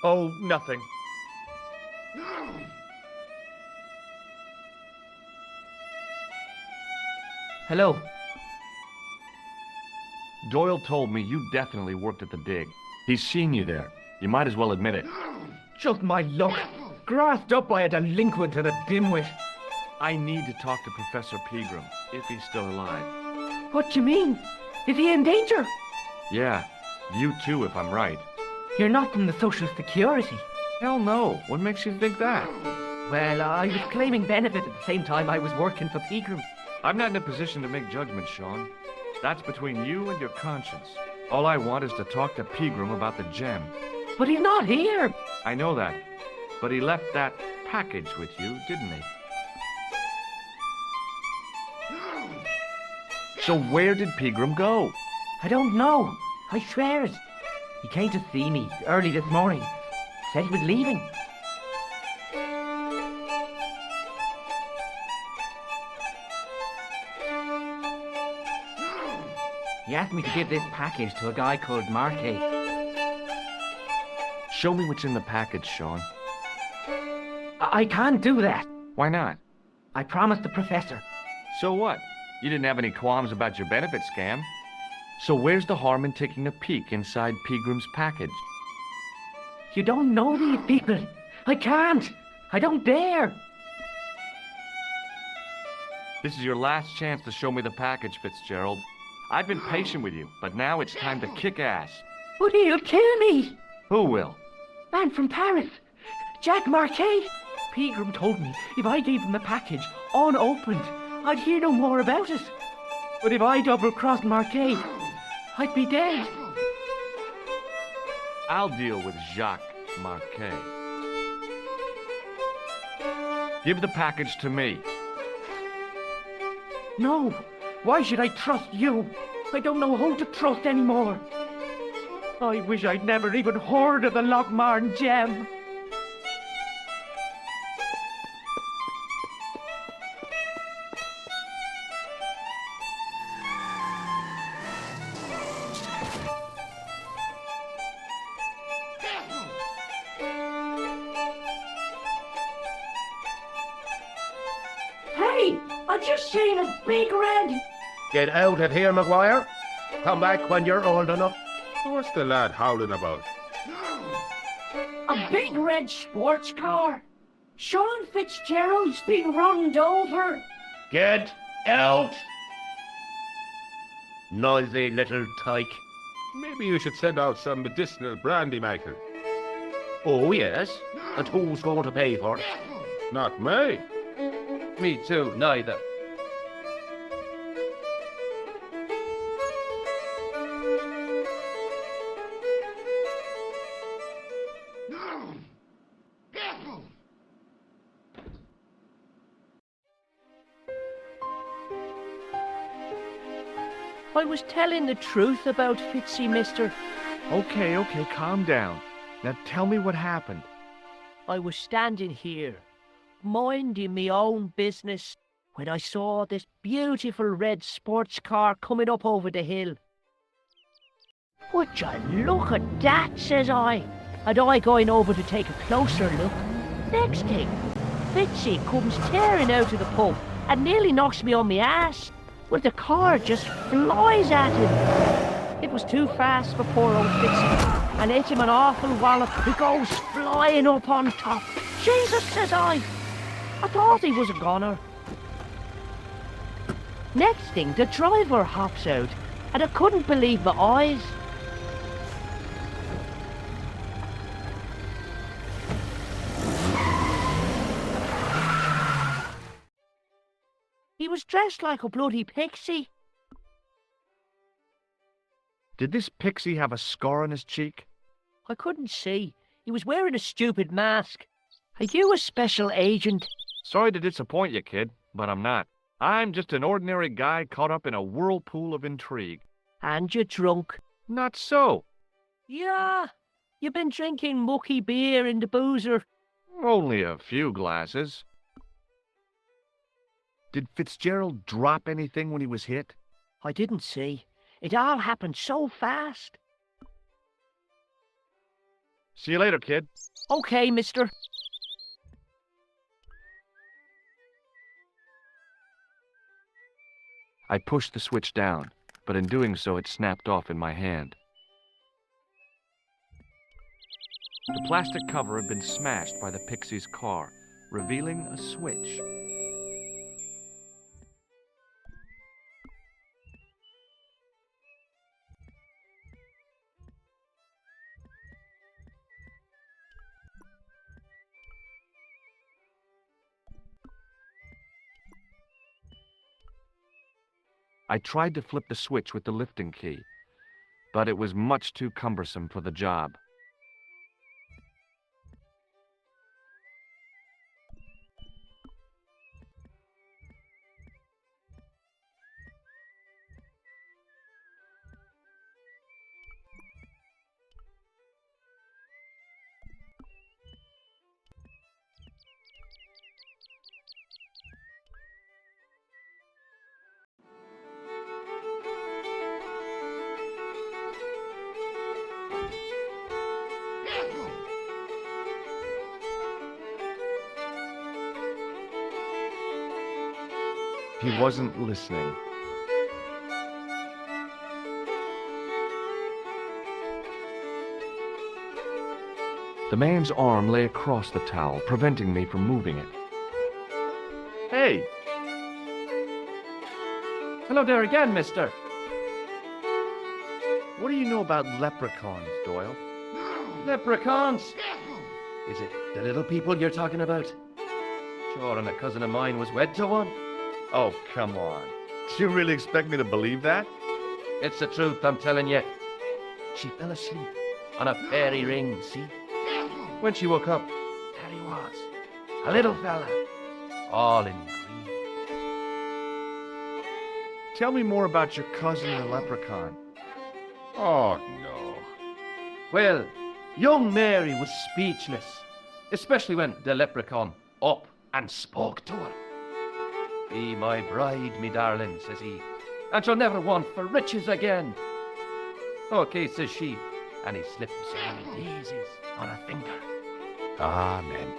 Oh, nothing. Hello. Doyle told me you definitely worked at the dig. He's seen you there. You might as well admit it. Just my luck. Grasped up by a delinquent and a dimwit. I need to talk to Professor Pegram, if he's still alive. What do you mean? Is he in danger? Yeah, you too, if I'm right. You're not from the Social Security. Hell no. What makes you think that? Well, I was claiming benefit at the same time I was working for Pegram. I'm not in a position to make judgments, Sean. That's between you and your conscience. All I want is to talk to Pegram about the gem. But he's not here. I know that. But he left that package with you, didn't he? So where did Pegram go? I don't know. I swears. He came to see me early this morning. Said he was leaving. He asked me to give this package to a guy called Marquet. Show me what's in the package, Sean. I can't do that. Why not? I promised the professor. So what? You didn't have any qualms about your benefit scam. So where's the harm in taking a peek inside Pegram's package? You don't know these people. I can't. I don't dare. This is your last chance to show me the package, Fitzgerald. I've been patient with you, but now it's time to kick ass. But he'll kill me. Who will? Man from Paris. Jack Marquet. Pegram told me if I gave him the package unopened, I'd hear no more about it. But if I double-crossed Marquet, I'd be dead. I'll deal with Jacques Marquet. Give the package to me. No. Why should I trust you? I don't know who to trust anymore. I wish I'd never even heard of the Lochmarn gem. Hey, I just seen a big red. Get out of here, Maguire. Come back when you're old enough. What's the lad howling about? A big red sports car. Sean Fitzgerald's been runned over. Get out! Noisy little tyke. Maybe you should send out some medicinal brandy, Michael. Oh, yes? And who's going to pay for it? Not me. Me too, neither. I was telling the truth about Fitzy, mister. Okay, calm down. Now tell me what happened. I was standing here, minding me own business, when I saw this beautiful red sports car coming up over the hill. Would you look at that, says I. And I going over to take a closer look. Next thing, Fitzy comes tearing out of the pub and nearly knocks me on my ass. Well, the car just flies at him. It was too fast for poor old Fitzy, and hit him an awful wallop. He goes flying up on top. Jesus, says I thought he was a goner. Next thing, the driver hops out, and I couldn't believe my eyes. He was dressed like a bloody pixie. Did this pixie have a scar on his cheek? I couldn't see. He was wearing a stupid mask. Are you a special agent? Sorry to disappoint you, kid, but I'm not. I'm just an ordinary guy caught up in a whirlpool of intrigue. And you're drunk. Not so. Yeah, you've been drinking mucky beer in the boozer. Only a few glasses. Did Fitzgerald drop anything when he was hit? I didn't see. It all happened so fast. See you later, kid. Okay, mister. I pushed the switch down, but in doing so it snapped off in my hand. The plastic cover had been smashed by the pixie's car, revealing a switch. I tried to flip the switch with the lifting key, but it was much too cumbersome for the job. He wasn't listening. The man's arm lay across the towel, preventing me from moving it. Hey! Hello there again, mister. What do you know about leprechauns, Doyle? Leprechauns! Is it the little people you're talking about? Sure, and a cousin of mine was wed to one. Oh, come on. Do you really expect me to believe that? It's the truth, I'm telling you. She fell asleep on a fairy ring, see? When she woke up, there he was, a little fella, all in green. Tell me more about your cousin, the leprechaun. Oh, no. Well, young Mary was speechless, especially when the leprechaun up and spoke to her. Be my bride, me darling, says he, and she'll never want for riches again. Okay, says she, and he slipped some daisies on her finger. Amen.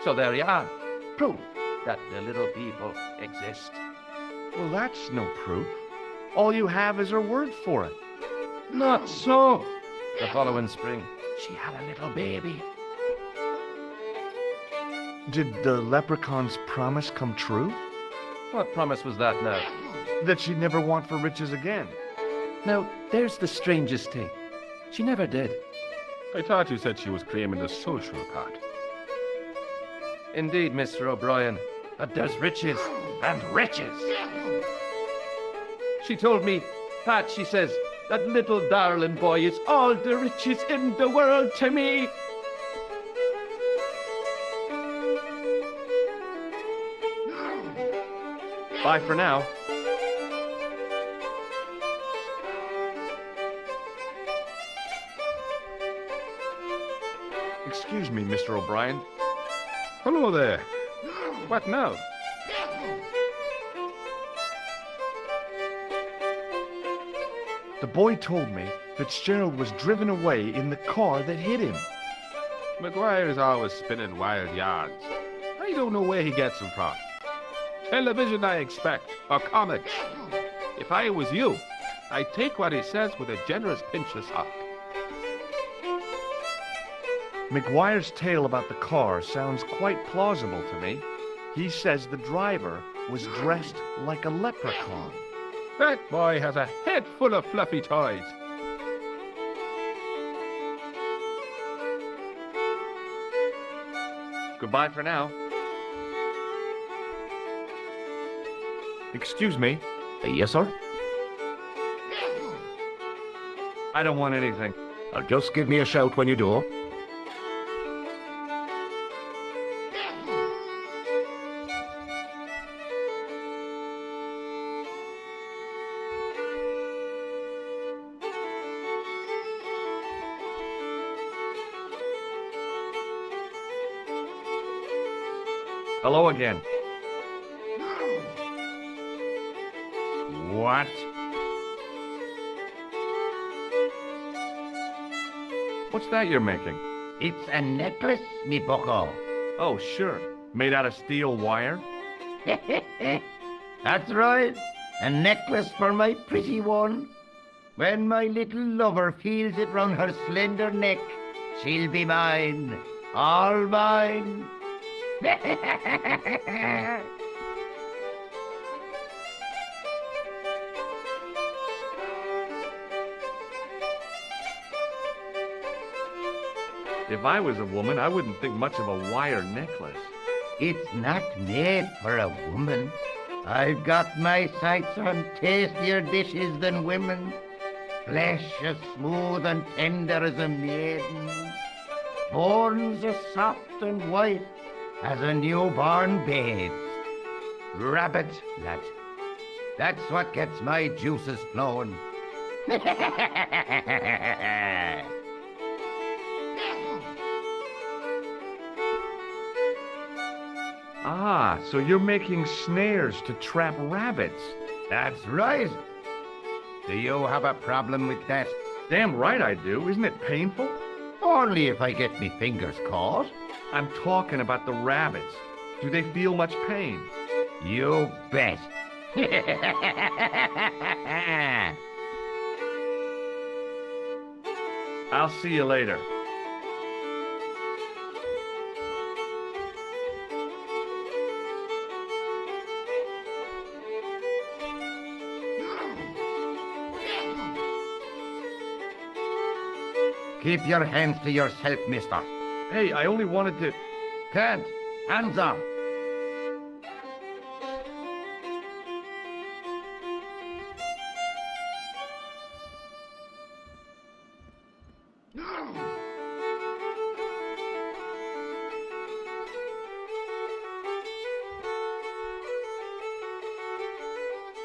So there you are, proof that the little people exist. Well, that's no proof. All you have is her word for it. Not so. The following spring, she had a little baby. Did the leprechaun's promise come true? What promise was that now? That she'd never want for riches again. Now, there's the strangest thing. She never did. I thought you said she was claiming the social part. Indeed, Mr. O'Brien, but there's riches and riches. She told me, Pat, she says, that little darling boy is all the riches in the world to me. Bye for now. Excuse me, Mr. O'Brien. Hello there. What now? The boy told me Fitzgerald was driven away in the car that hit him. McGuire is always spinning wild yarns. I don't know where he gets them from. Television, I expect, or comics. If I was you, I'd take what he says with a generous pinch of salt. McGuire's tale about the car sounds quite plausible to me. He says the driver was dressed like a leprechaun. That boy has a head full of fluffy toys. Goodbye for now. Excuse me. Yes, sir? I don't want anything. Just give me a shout when you do. Hello again. What? What's that you're making? It's a necklace, me bucko. Oh, sure. Made out of steel wire? That's right. A necklace for my pretty one. When my little lover feels it round her slender neck, she'll be mine. All mine. If I was a woman, I wouldn't think much of a wire necklace. It's not made for a woman. I've got my sights on tastier dishes than women. Flesh as smooth and tender as a maiden's. Bones as soft and white as a newborn babe's. Rabbit, lad. That's what gets my juices flowing. Ah, so you're making snares to trap rabbits. That's right. Do you have a problem with that? Damn right I do. Isn't it painful? Only if I get me fingers caught. I'm talking about the rabbits. Do they feel much pain? You bet. I'll see you later. Keep your hands to yourself, mister. Hey, I only wanted to... Can't. Hands up.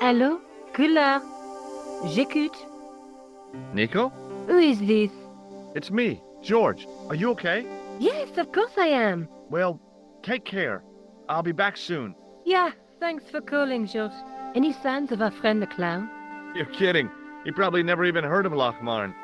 Allô? Kula? J'écoute. Nico? Who is this? It's me, George. Are you okay? Yes, of course I am. Well, take care. I'll be back soon. Yeah, thanks for calling, Jos. Any signs of our friend the clown? You're kidding. He probably never even heard of Lochmarn.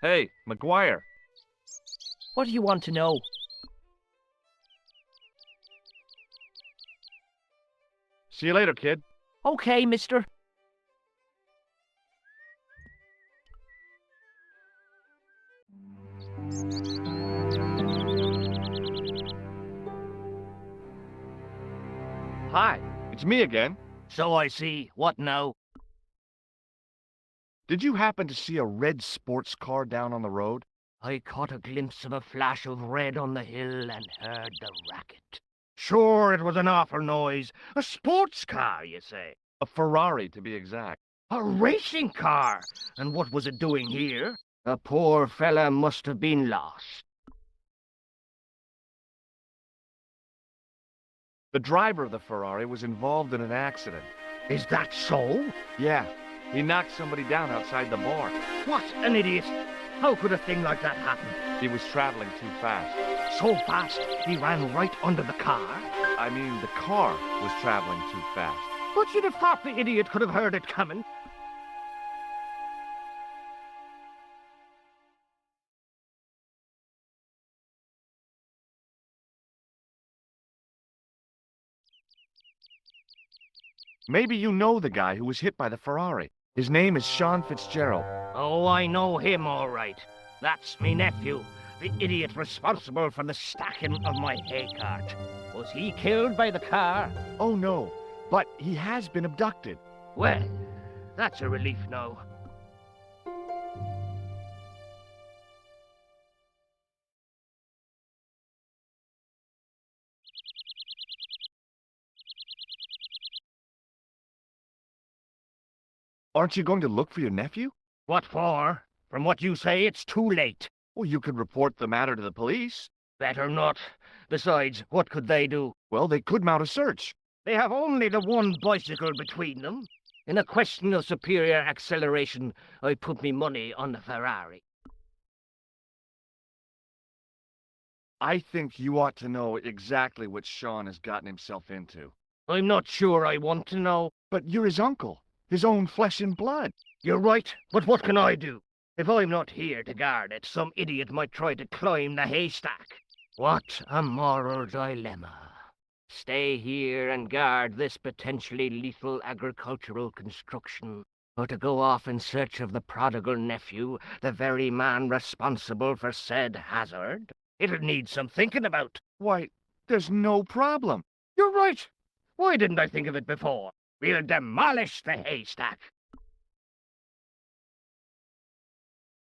Hey, McGuire. What do you want to know? See you later, kid. Okay, mister. Hi, it's me again. So I see. What now? Did you happen to see a red sports car down on the road? I caught a glimpse of a flash of red on the hill and heard the racket. Sure, it was an awful noise. A sports car, you say? A Ferrari, to be exact. A racing car? And what was it doing here? The poor fella must have been lost. The driver of the Ferrari was involved in an accident. Is that so? Yeah, he knocked somebody down outside the bar. What an idiot! How could a thing like that happen? He was traveling too fast. So fast, he ran right under the car? I mean, the car was traveling too fast. But you'd have thought the idiot could have heard it coming. Maybe you know the guy who was hit by the Ferrari. His name is Sean Fitzgerald. Oh, I know him all right. That's me nephew, the idiot responsible for the stacking of my hay cart. Was he killed by the car? Oh no, but he has been abducted. Well, that's a relief now. Aren't you going to look for your nephew? What for? From what you say, it's too late. Well, you could report the matter to the police. Better not. Besides, what could they do? Well, they could mount a search. They have only the one bicycle between them. In a question of superior acceleration, I put me money on the Ferrari. I think you ought to know exactly what Sean has gotten himself into. I'm not sure I want to know. But you're his uncle, his own flesh and blood. You're right, but what can I do? If I'm not here to guard it, some idiot might try to climb the haystack. What a moral dilemma. Stay here and guard this potentially lethal agricultural construction, or to go off in search of the prodigal nephew, the very man responsible for said hazard? It'll need some thinking about. Why, there's no problem. You're right. Why didn't I think of it before? We'll demolish the haystack.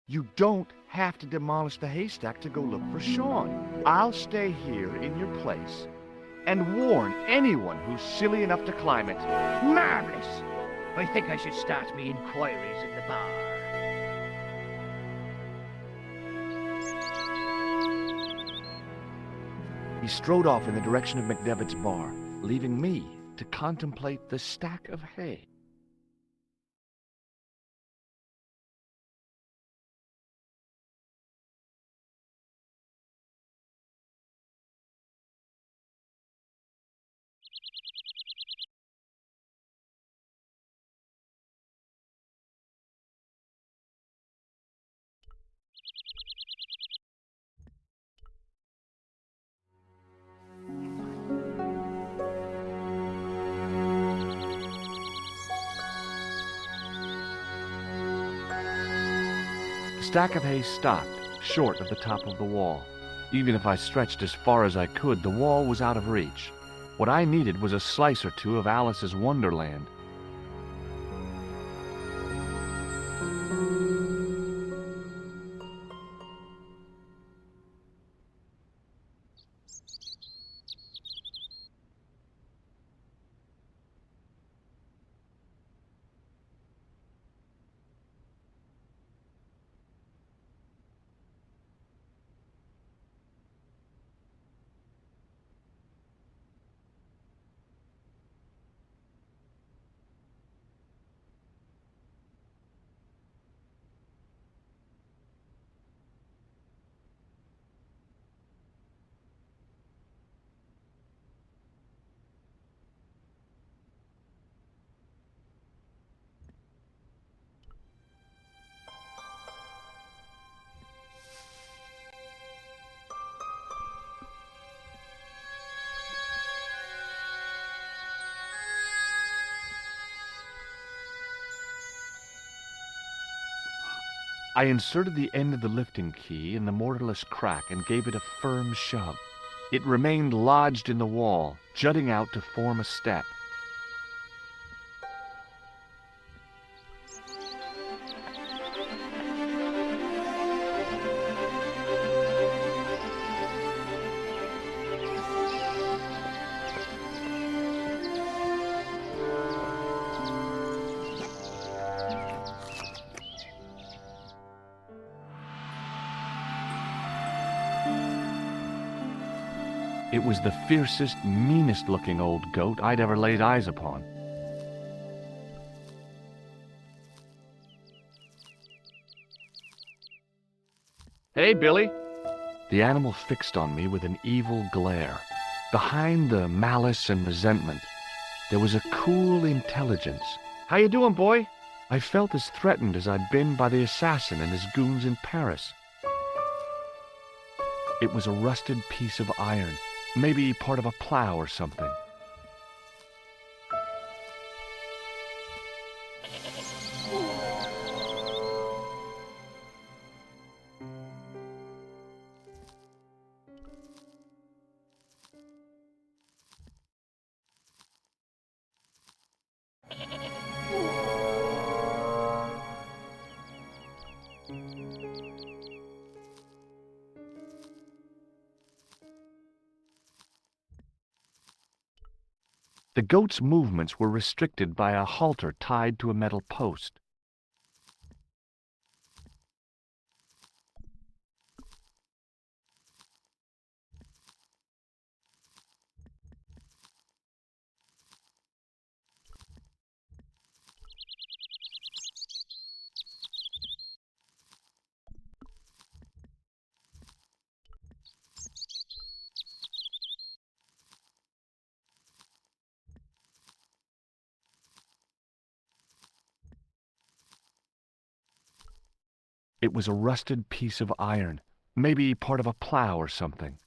You don't have to demolish the haystack to go look for Sean. I'll stay here in your place and warn anyone who's silly enough to climb it. Marvelous! I think I should start me inquiries in the bar. He strode off in the direction of McDevitt's bar, leaving me to contemplate the stack of hay. The stack of hay stopped, short of the top of the wall. Even if I stretched as far as I could, the wall was out of reach. What I needed was a slice or two of Alice's Wonderland. I inserted the end of the lifting key in the mortarless crack and gave it a firm shove. It remained lodged in the wall, jutting out to form a step. It was the fiercest, meanest-looking old goat I'd ever laid eyes upon. Hey, Billy. The animal fixed on me with an evil glare. Behind the malice and resentment, there was a cool intelligence. How you doing, boy? I felt as threatened as I'd been by the assassin and his goons in Paris. It was a rusted piece of iron, maybe part of a plow or something. The goat's movements were restricted by a halter tied to a metal post. It was a rusted piece of iron, maybe part of a plow or something.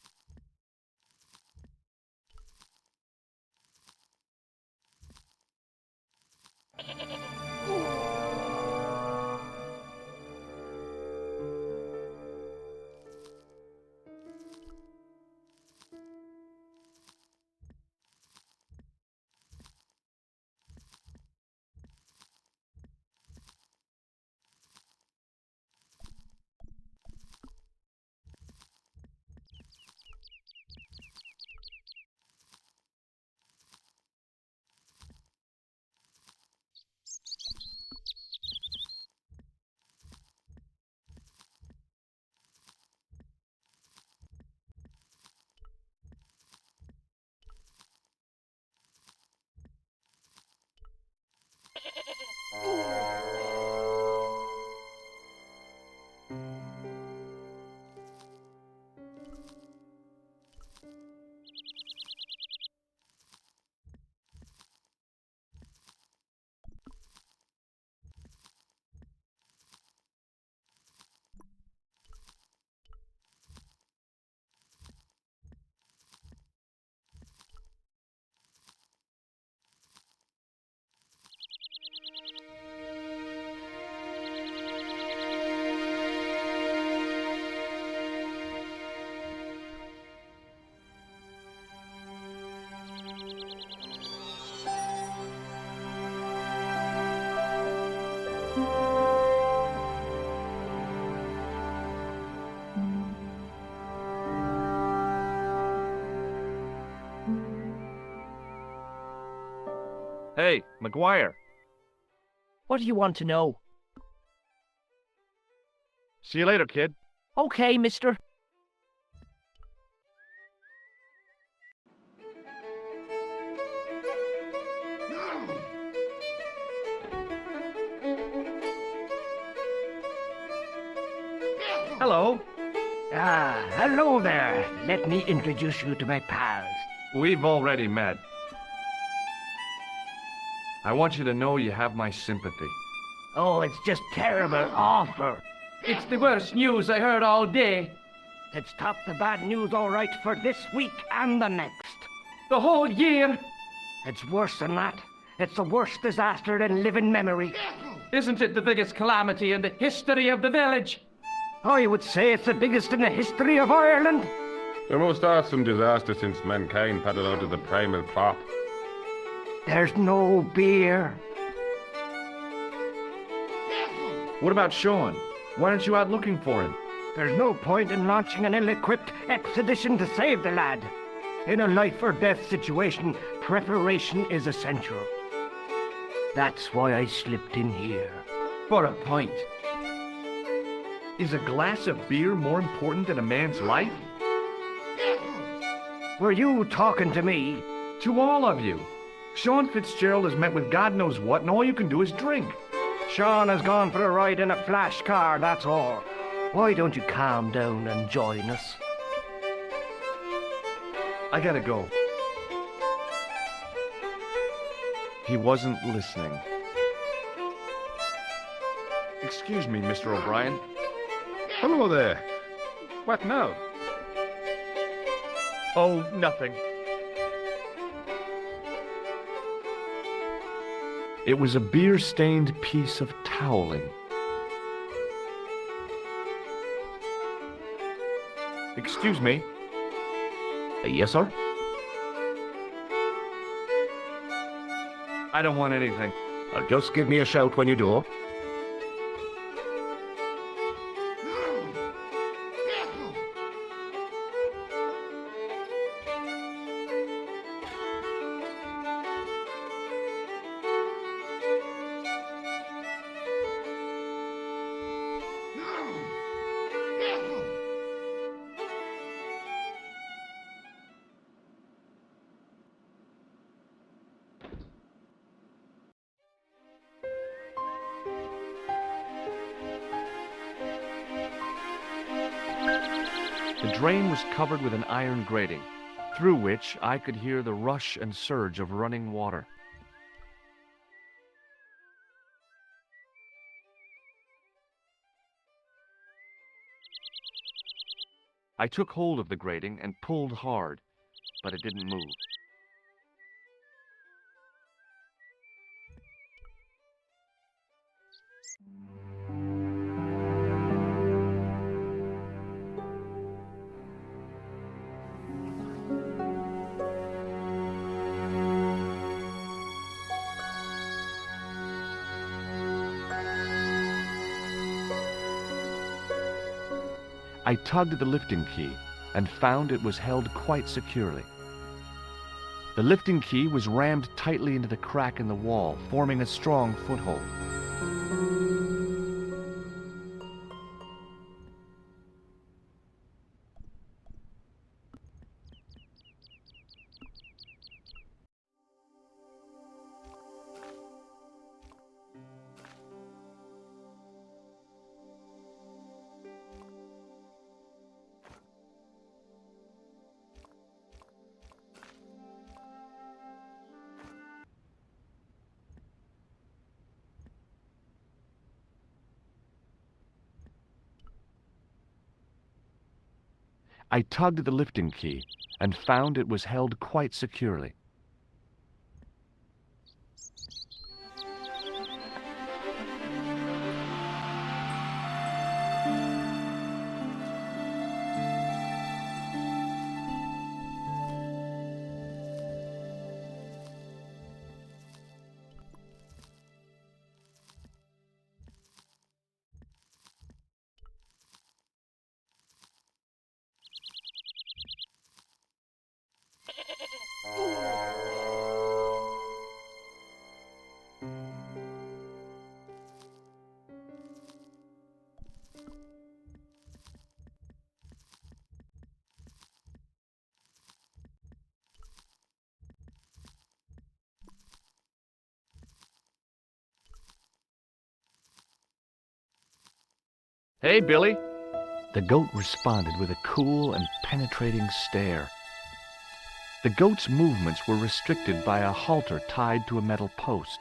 Hey, McGuire. What do you want to know? See you later, kid. Okay, mister. Hello. Hello there. Let me introduce you to my pals. We've already met. I want you to know you have my sympathy. Oh, it's just terrible, awful. It's the worst news I heard all day. Let's top the bad news all right for this week and the next. The whole year. It's worse than that. It's the worst disaster in living memory. Isn't it the biggest calamity in the history of the village? I would say it's the biggest in the history of Ireland. The most awesome disaster since mankind paddled out of the primal crop. There's no beer. What about Sean? Why aren't you out looking for him? There's no point in launching an ill-equipped expedition to save the lad. In a life-or-death situation, preparation is essential. That's why I slipped in here. For a point. Is a glass of beer more important than a man's life? Were you talking to me? To all of you. Sean Fitzgerald has met with God knows what, and all you can do is drink. Sean has gone for a ride in a flash car, that's all. Why don't you calm down and join us? I gotta go. He wasn't listening. Excuse me, Mr. O'Brien. Hello there. What now? Oh, nothing. It was a beer-stained piece of toweling. Excuse me. Yes, sir? I don't want anything. Just give me a shout when you do. The drain was covered with an iron grating, through which I could hear the rush and surge of running water. I took hold of the grating and pulled hard, but it didn't move. I tugged at the lifting key and found it was held quite securely. The lifting key was rammed tightly into the crack in the wall, forming a strong foothold. I tugged at the lifting key and found it was held quite securely. "Hey, Billy!" The goat responded with a cool and penetrating stare. The goat's movements were restricted by a halter tied to a metal post.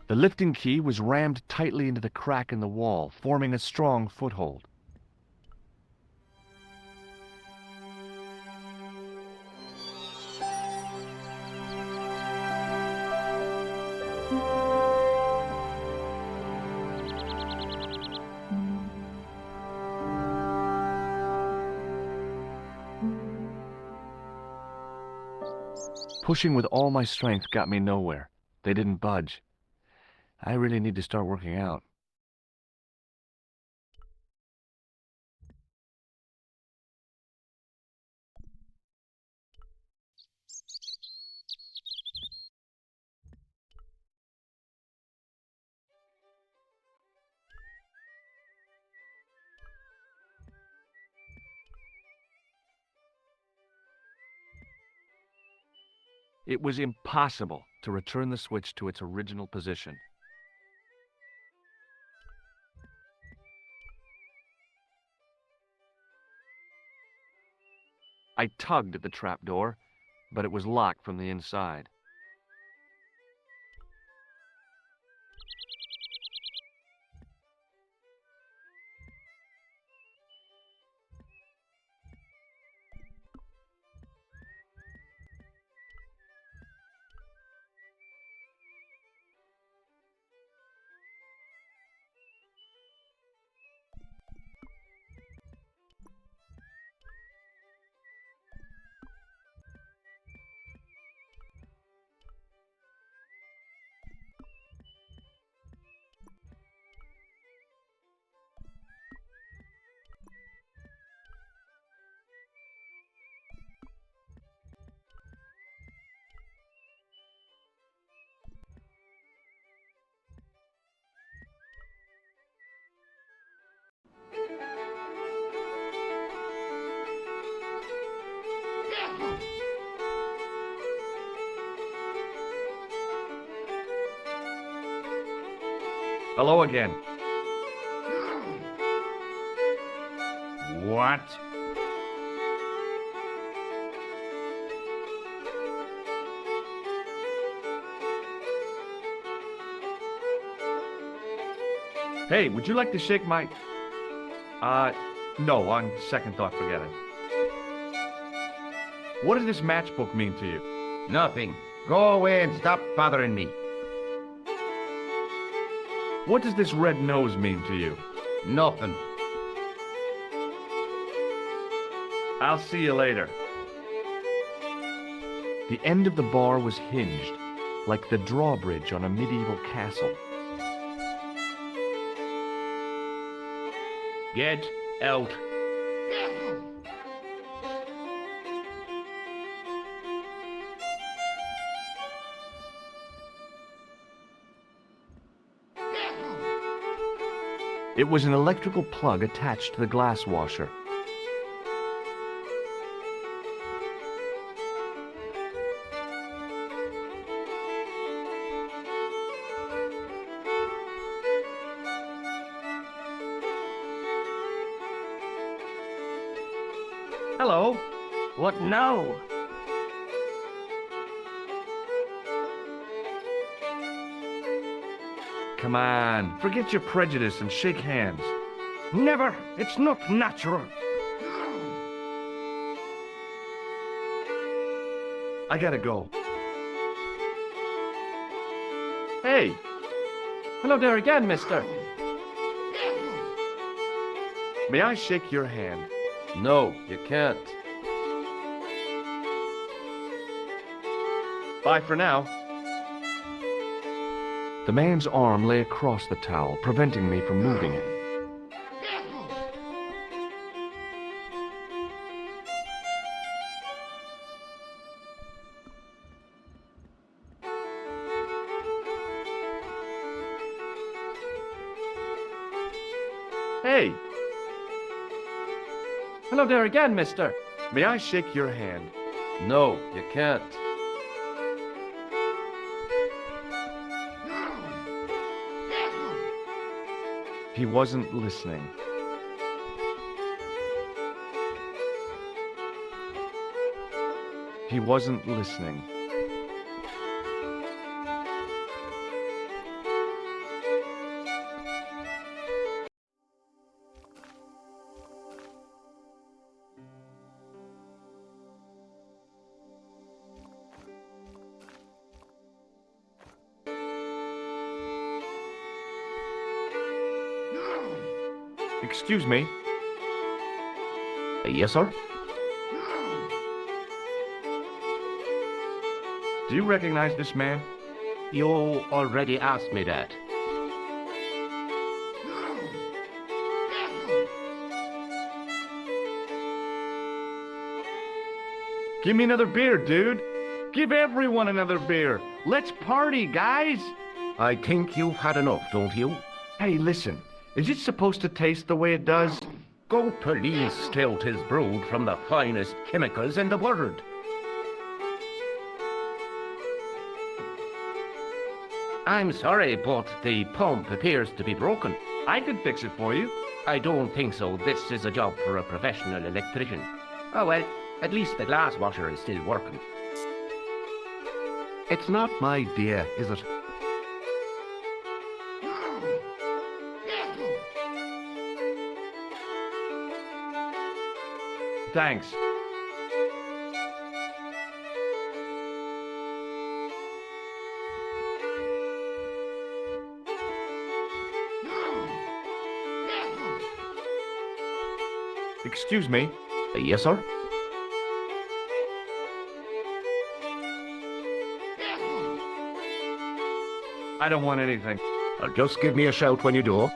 The lifting key was rammed tightly into the crack in the wall, forming a strong foothold. Pushing with all my strength got me nowhere. They didn't budge. I really need to start working out. It was impossible to return the switch to its original position. I tugged at the trapdoor, but it was locked from the inside. Hello again. What? Hey, would you like to shake my... no, on second thought, forget it. What does this matchbook mean to you? Nothing. Go away and stop bothering me. What does this red nose mean to you? Nothing. I'll see you later. The end of the bar was hinged, like the drawbridge on a medieval castle. Get out. It was an electrical plug attached to the glass washer. Hello. What now? Come on, forget your prejudice and shake hands. Never. It's not natural. I gotta go. Hey, Hello there again, mister. may I shake your hand? No, you can't. Bye for now. The man's arm lay across the towel, preventing me from moving it. Hey, Hello there again, mister. may I shake your hand? No, you can't. He wasn't listening. He wasn't listening. Excuse me. Yes, sir? Do you recognize this man? You already asked me that. Give me another beer, dude. Give everyone another beer. Let's party, guys. I think you've had enough, don't you? Hey, listen. Is it supposed to taste the way it does? Goat Police stout is brewed from the finest chemicals in the world. I'm sorry, but the pump appears to be broken. I could fix it for you. I don't think so. This is a job for a professional electrician. Oh well, at least the glass washer is still working. It's not my idea, is it? Thanks. Excuse me. Yes, sir? I don't want anything. Just give me a shout when you do.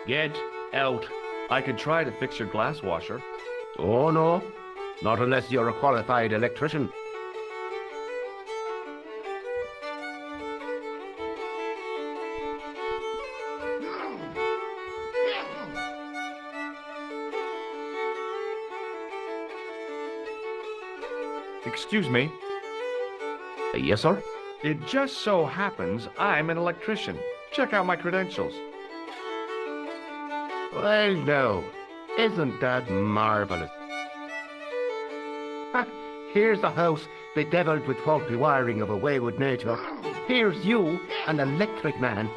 Get out. I could try to fix your glass washer. Oh, no. Not unless you're a qualified electrician. Excuse me. Yes, sir? It just so happens I'm an electrician. Check out my credentials. Well, now, isn't that marvelous? Ha, here's a house bedeviled with faulty wiring of a wayward nature. Here's you, an electric man,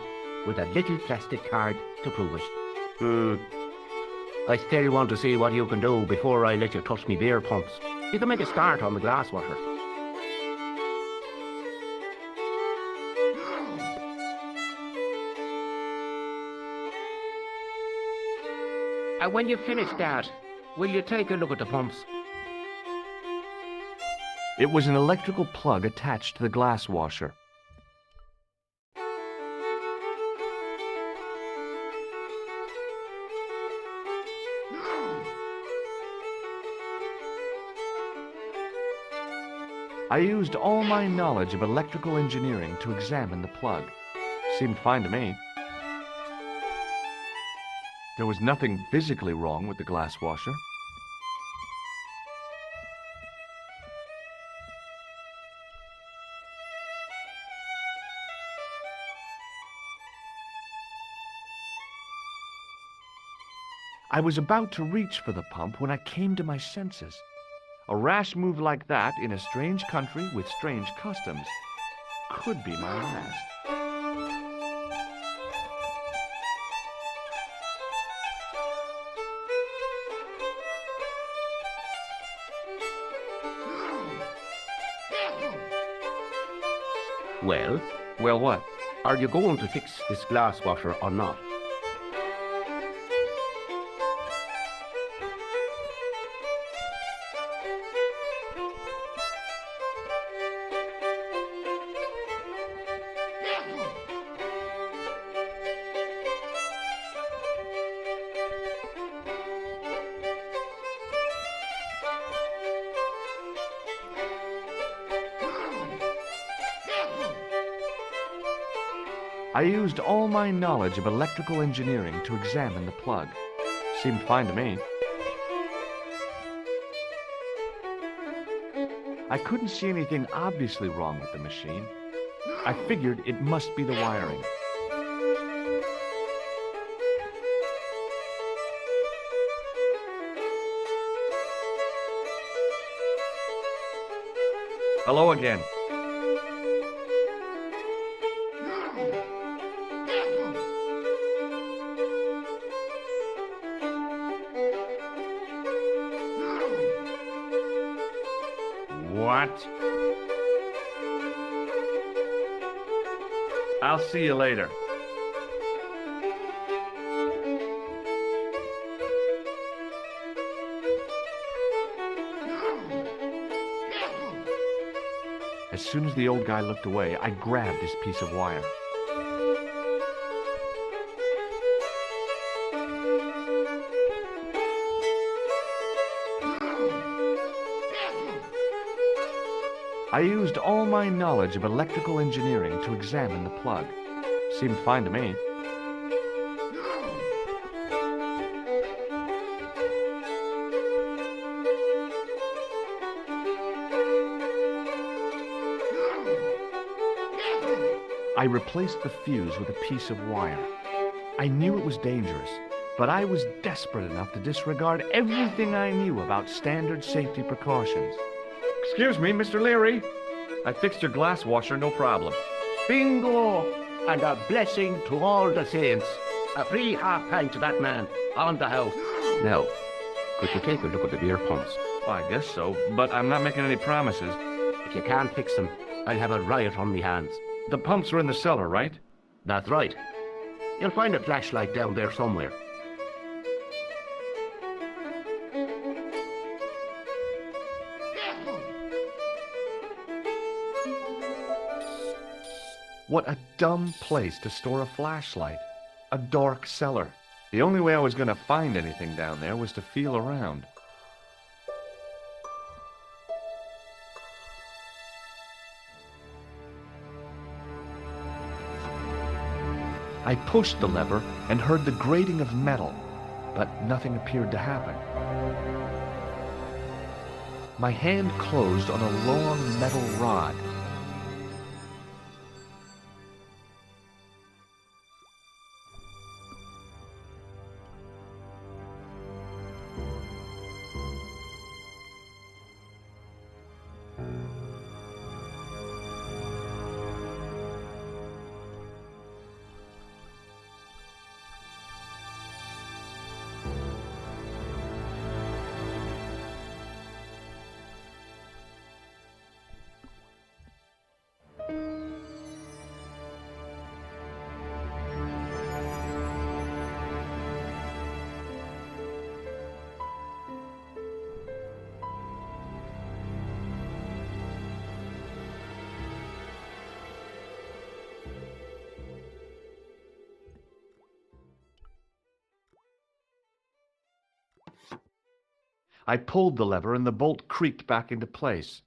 with a little plastic card to prove it. I still want to see what you can do before I let you touch me beer pumps. You can make a start on the glass washer. And when you've finished that, will you take a look at the pumps? It was an electrical plug attached to the glass washer. I used all my knowledge of electrical engineering to examine the plug. Seemed fine to me. There was nothing physically wrong with the glass washer. I was about to reach for the pump when I came to my senses. A rash move like that in a strange country with strange customs could be my last. Well, Well, what? are you going to fix this glass washer or not? I used all my knowledge of electrical engineering to examine the plug. Seemed fine to me. I couldn't see anything obviously wrong with the machine. I figured it must be the wiring. Hello again. What? I'll see you later. As soon as the old guy looked away, I grabbed his piece of wire. I used all my knowledge of electrical engineering to examine the plug. Seemed fine to me. I replaced the fuse with a piece of wire. I knew it was dangerous, but I was desperate enough to disregard everything I knew about standard safety precautions. Excuse me, Mr. Leary. I fixed your glass washer, no problem. Bingo! And a blessing to all the saints. A free half pint to that man on the house. Now, could you take a look at the beer pumps? Well, I guess so, but I'm not making any promises. If you can't fix them, I'll have a riot on me hands. The pumps are in the cellar, right? That's right. You'll find a flashlight down there somewhere. What a dumb place to store a flashlight. A dark cellar. The only way I was going to find anything down there was to feel around. I pushed the lever and heard the grating of metal, but nothing appeared to happen. My hand closed on a long metal rod. I pulled the lever and the bolt creaked back into place.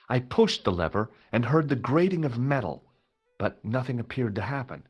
I pushed the lever and heard the grating of metal, but nothing appeared to happen.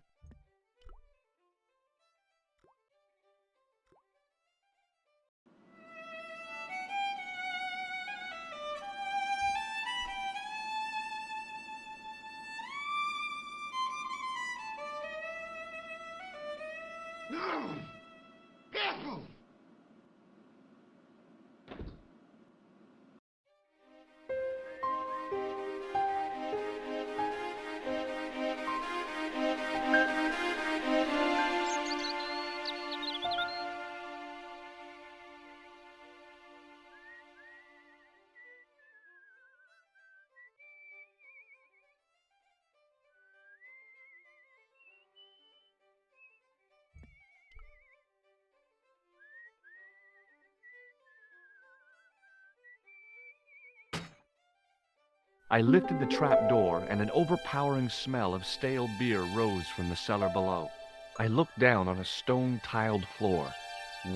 I lifted the trap door, and an overpowering smell of stale beer rose from the cellar below. I looked down on a stone-tiled floor,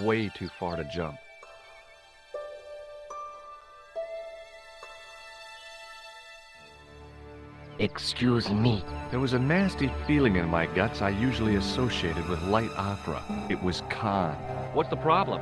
way too far to jump. Excuse me. There was a nasty feeling in my guts I usually associated with light opera. It was Khan. What's the problem?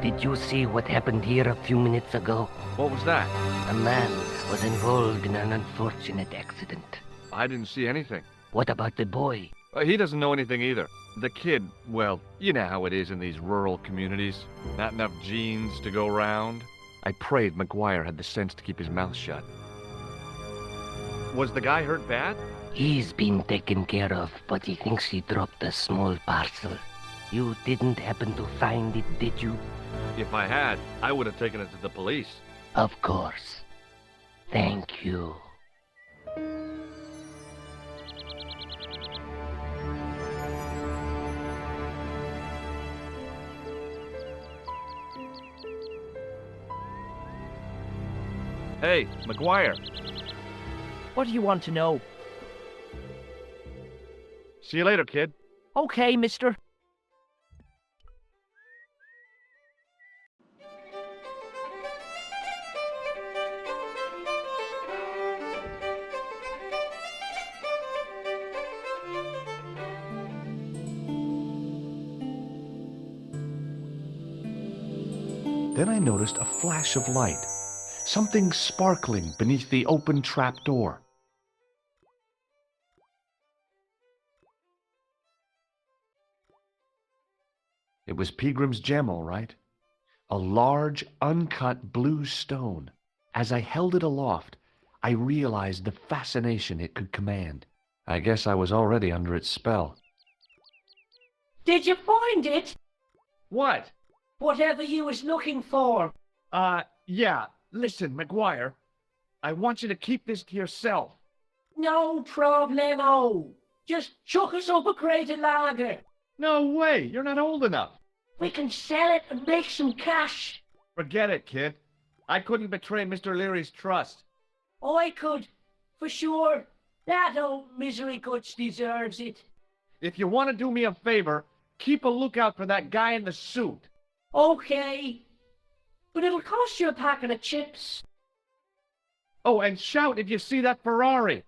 Did you see what happened here a few minutes ago? What was that? A man was involved in an unfortunate accident. I didn't see anything. What about the boy? He doesn't know anything either. The kid, well, you know how it is in these rural communities. Not enough genes to go round. I prayed McGuire had the sense to keep his mouth shut. Was the guy hurt bad? He's been taken care of, but he thinks he dropped a small parcel. You didn't happen to find it, did you? If I had, I would have taken it to the police. Of course. Thank you. Hey, McGuire. What do you want to know? See you later, kid. Okay, mister. Then I noticed a flash of light, something sparkling beneath the open trap door. It was Peagrim's gem, all right. A large, uncut blue stone. As I held it aloft, I realized the fascination it could command. I guess I was already under its spell. Did you find it? What? Whatever you was looking for. Yeah. Listen, McGuire. I want you to keep this to yourself. No problemo. Just chuck us up a crate of lager. No way. You're not old enough. We can sell it and make some cash. Forget it, kid. I couldn't betray Mr. Leary's trust. I could, for sure. That old misery guts deserves it. If you want to do me a favor, keep a lookout for that guy in the suit. Okay. But it'll cost you a packet of chips. Oh, and shout if you see that Ferrari.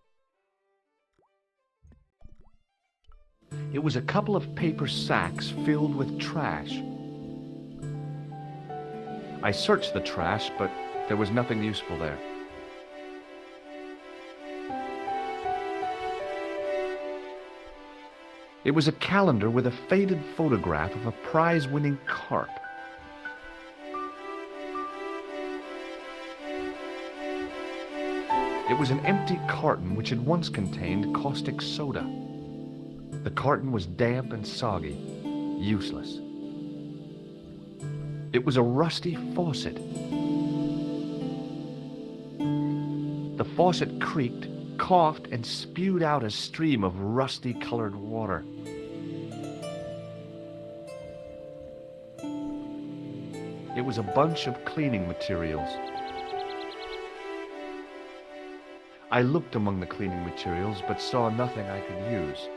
It was a couple of paper sacks filled with trash. I searched the trash, but there was nothing useful there. It was a calendar with a faded photograph of a prize-winning carp. It was an empty carton which had once contained caustic soda. The carton was damp and soggy, useless. It was a rusty faucet. The faucet creaked, coughed, and spewed out a stream of rusty-colored water. It was a bunch of cleaning materials. I looked among the cleaning materials, but saw nothing I could use.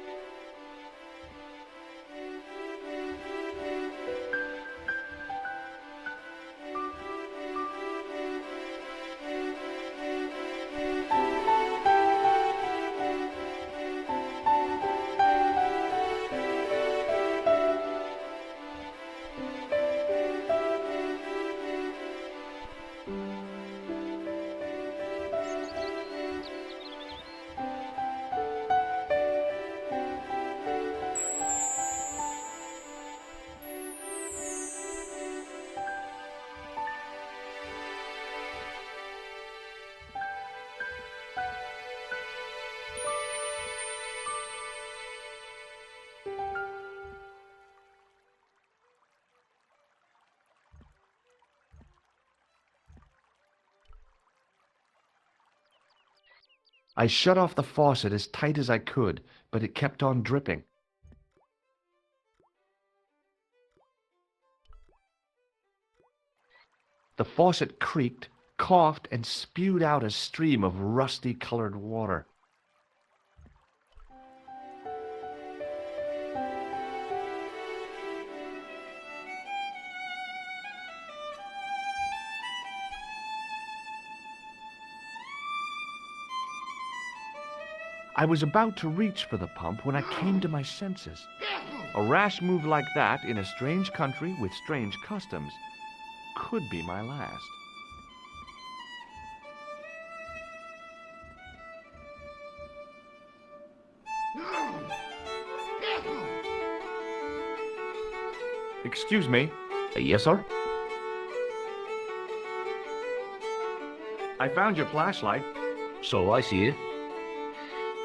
I shut off the faucet as tight as I could, but it kept on dripping. The faucet creaked, coughed, and spewed out a stream of rusty-colored water. I was about to reach for the pump when I came to my senses. A rash move like that in a strange country with strange customs could be my last. Excuse me. Yes, sir? I found your flashlight. So I see.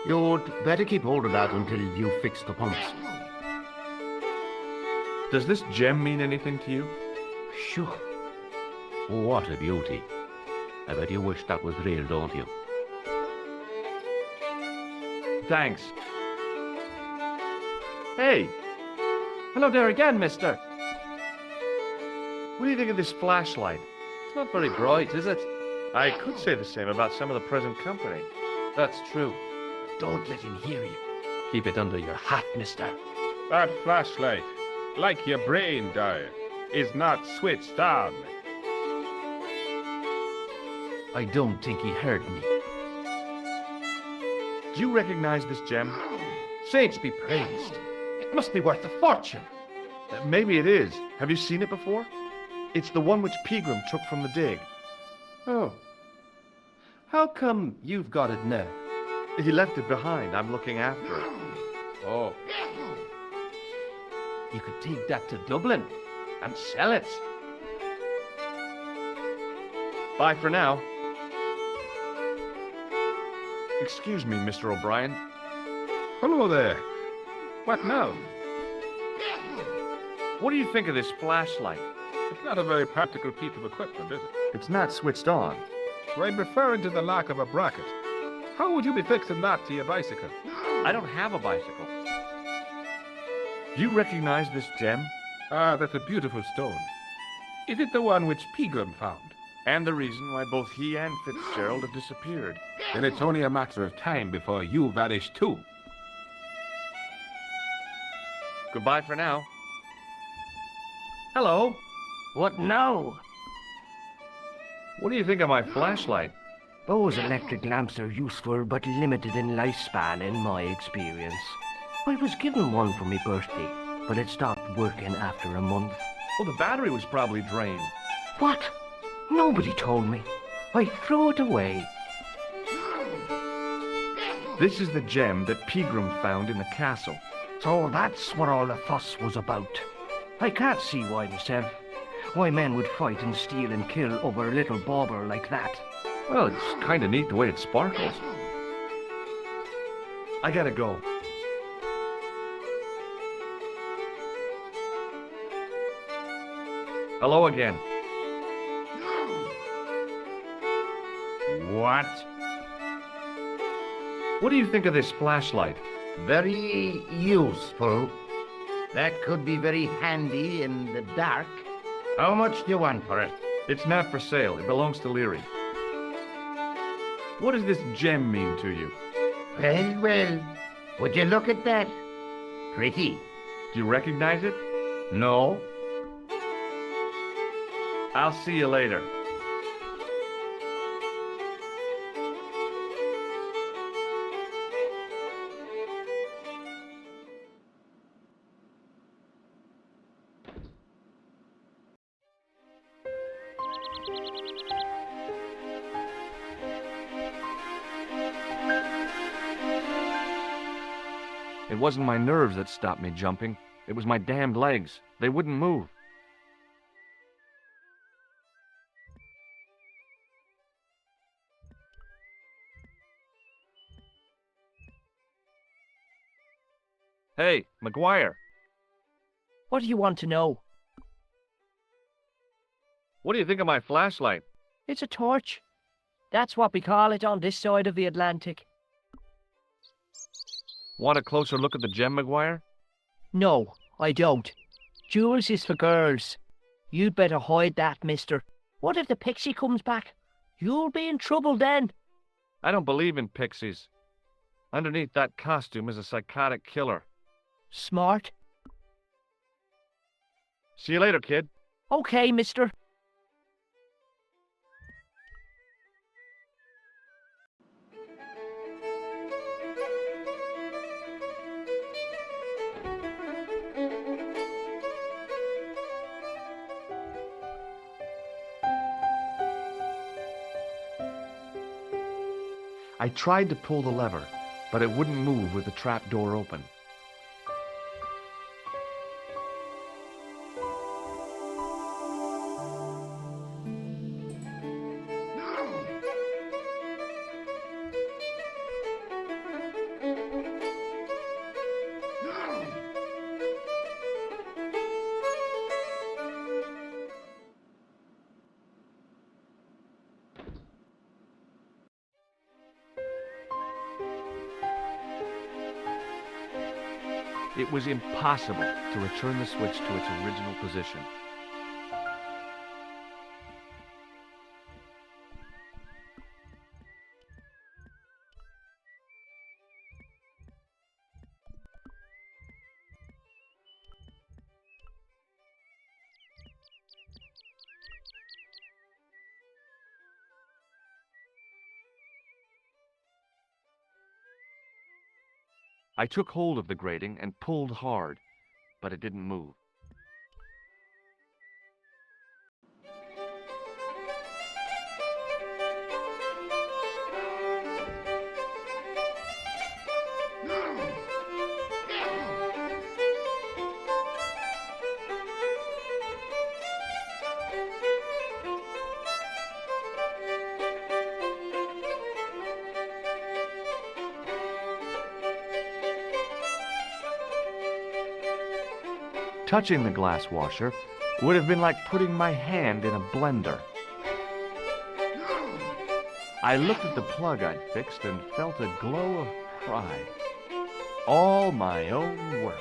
You'd better keep hold of that until you fix the pumps. Does this gem mean anything to you? Sure. What a beauty. I bet you wish that was real, don't you? Thanks. Hey, Hello there again, mister. what do you think of this flashlight? It's not very bright, is it? I could say the same about some of the present company. That's true. Don't let him hear you. Keep it under your hat, mister. That flashlight, like your brain, Dyer, is not switched on. I don't think he heard me. Do you recognize this gem? Saints be praised. It must be worth a fortune. Maybe it is. Have you seen it before? It's the one which Pegram took from the dig. Oh. How come you've got it now? He left it behind. I'm looking after it. Oh. You could take that to Dublin and sell it. Bye for now. Excuse me, Mr. O'Brien. Hello there. What now? What do you think of this flashlight? It's not a very practical piece of equipment, is it? It's not switched on. I'm referring to the lack of a bracket. How would you be fixing that to your bicycle? I don't have a bicycle. Do you recognize this gem? Ah, that's a beautiful stone. Is it the one which Pegram found? And the reason why both he and Fitzgerald have disappeared. Then it's only a matter of time before you vanish too. Goodbye for now. Hello. What now? What do you think of my flashlight? Those electric lamps are useful but limited in lifespan in my experience. I was given one for my birthday, but it stopped working after a month. Well, the battery was probably drained. What? Nobody told me. I threw it away. This is the gem that Pegram found in the castle. So that's what all the fuss was about. I can't see why myself. Why men would fight and steal and kill over a little bauble like that. Well, it's kind of neat the way it sparkles. I gotta go. Hello again. What? What do you think of this flashlight? Very useful. That could be very handy in the dark. How much do you want for it? It's not for sale. It belongs to Leary. What does this gem mean to you? Well, well. Would you look at that? Pretty. Do you recognize it? No? I'll see you later. It wasn't my nerves that stopped me jumping. It was my damned legs. They wouldn't move. Hey, McGuire, What do you want to know? what do you think of my flashlight? It's a torch. That's what we call it on this side of the Atlantic. Want a closer look at the gem, McGuire? No, I don't. Jewels is for girls. You'd better hide that, mister. What if the pixie comes back? You'll be in trouble then. I don't believe in pixies. Underneath that costume is a psychotic killer. Smart. See you later, kid. Okay, mister. I tried to pull the lever, but it wouldn't move with the trap door open. It was impossible to return the switch to its original position. I took hold of the grating and pulled hard, but it didn't move. Touching the glass washer would have been like putting my hand in a blender. I looked at the plug I'd fixed and felt a glow of pride. All my own work.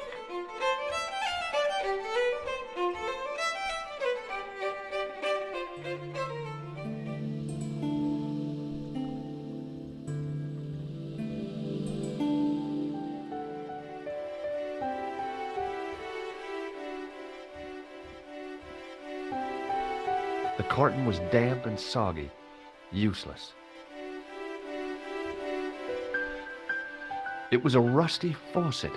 The carton was damp and soggy, useless. It was a rusty faucet.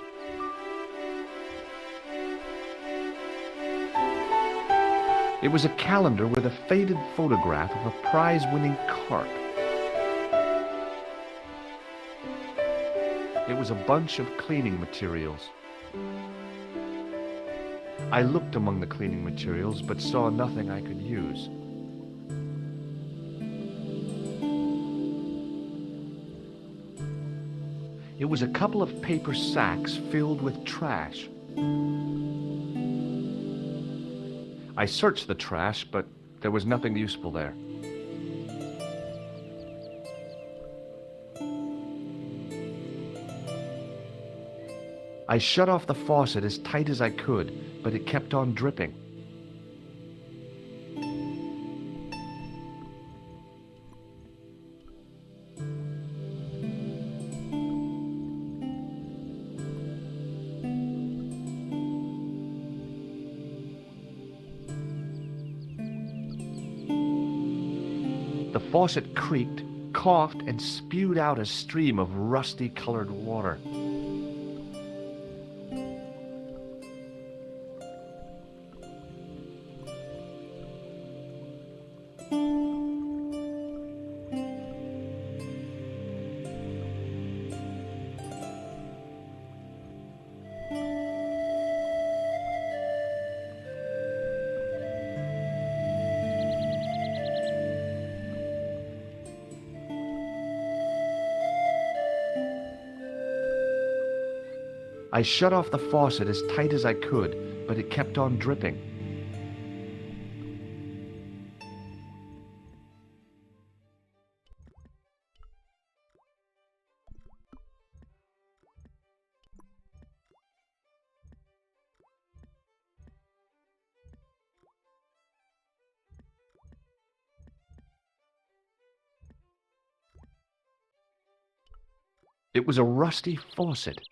It was a calendar with a faded photograph of a prize-winning carp. It was a bunch of cleaning materials. I looked among the cleaning materials, but saw nothing I could use. It was a couple of paper sacks filled with trash. I searched the trash, but there was nothing useful there. I shut off the faucet as tight as I could, but it kept on dripping. The faucet creaked, coughed, and spewed out a stream of rusty-colored water. I shut off the faucet as tight as I could, but it kept on dripping. It was a rusty faucet.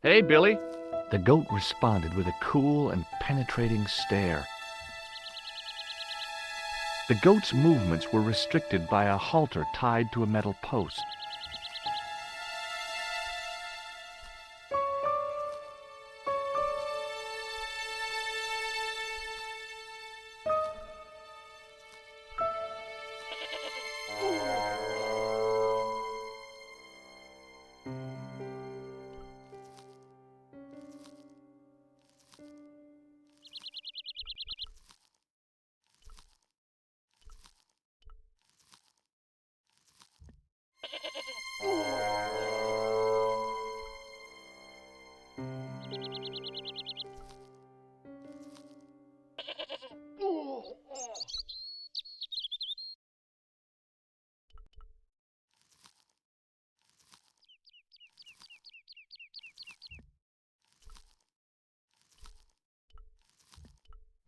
Hey, Billy. The goat responded with a cool and penetrating stare. The goat's movements were restricted by a halter tied to a metal post.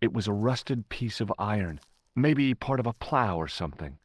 It was a rusted piece of iron, maybe part of a plow or something.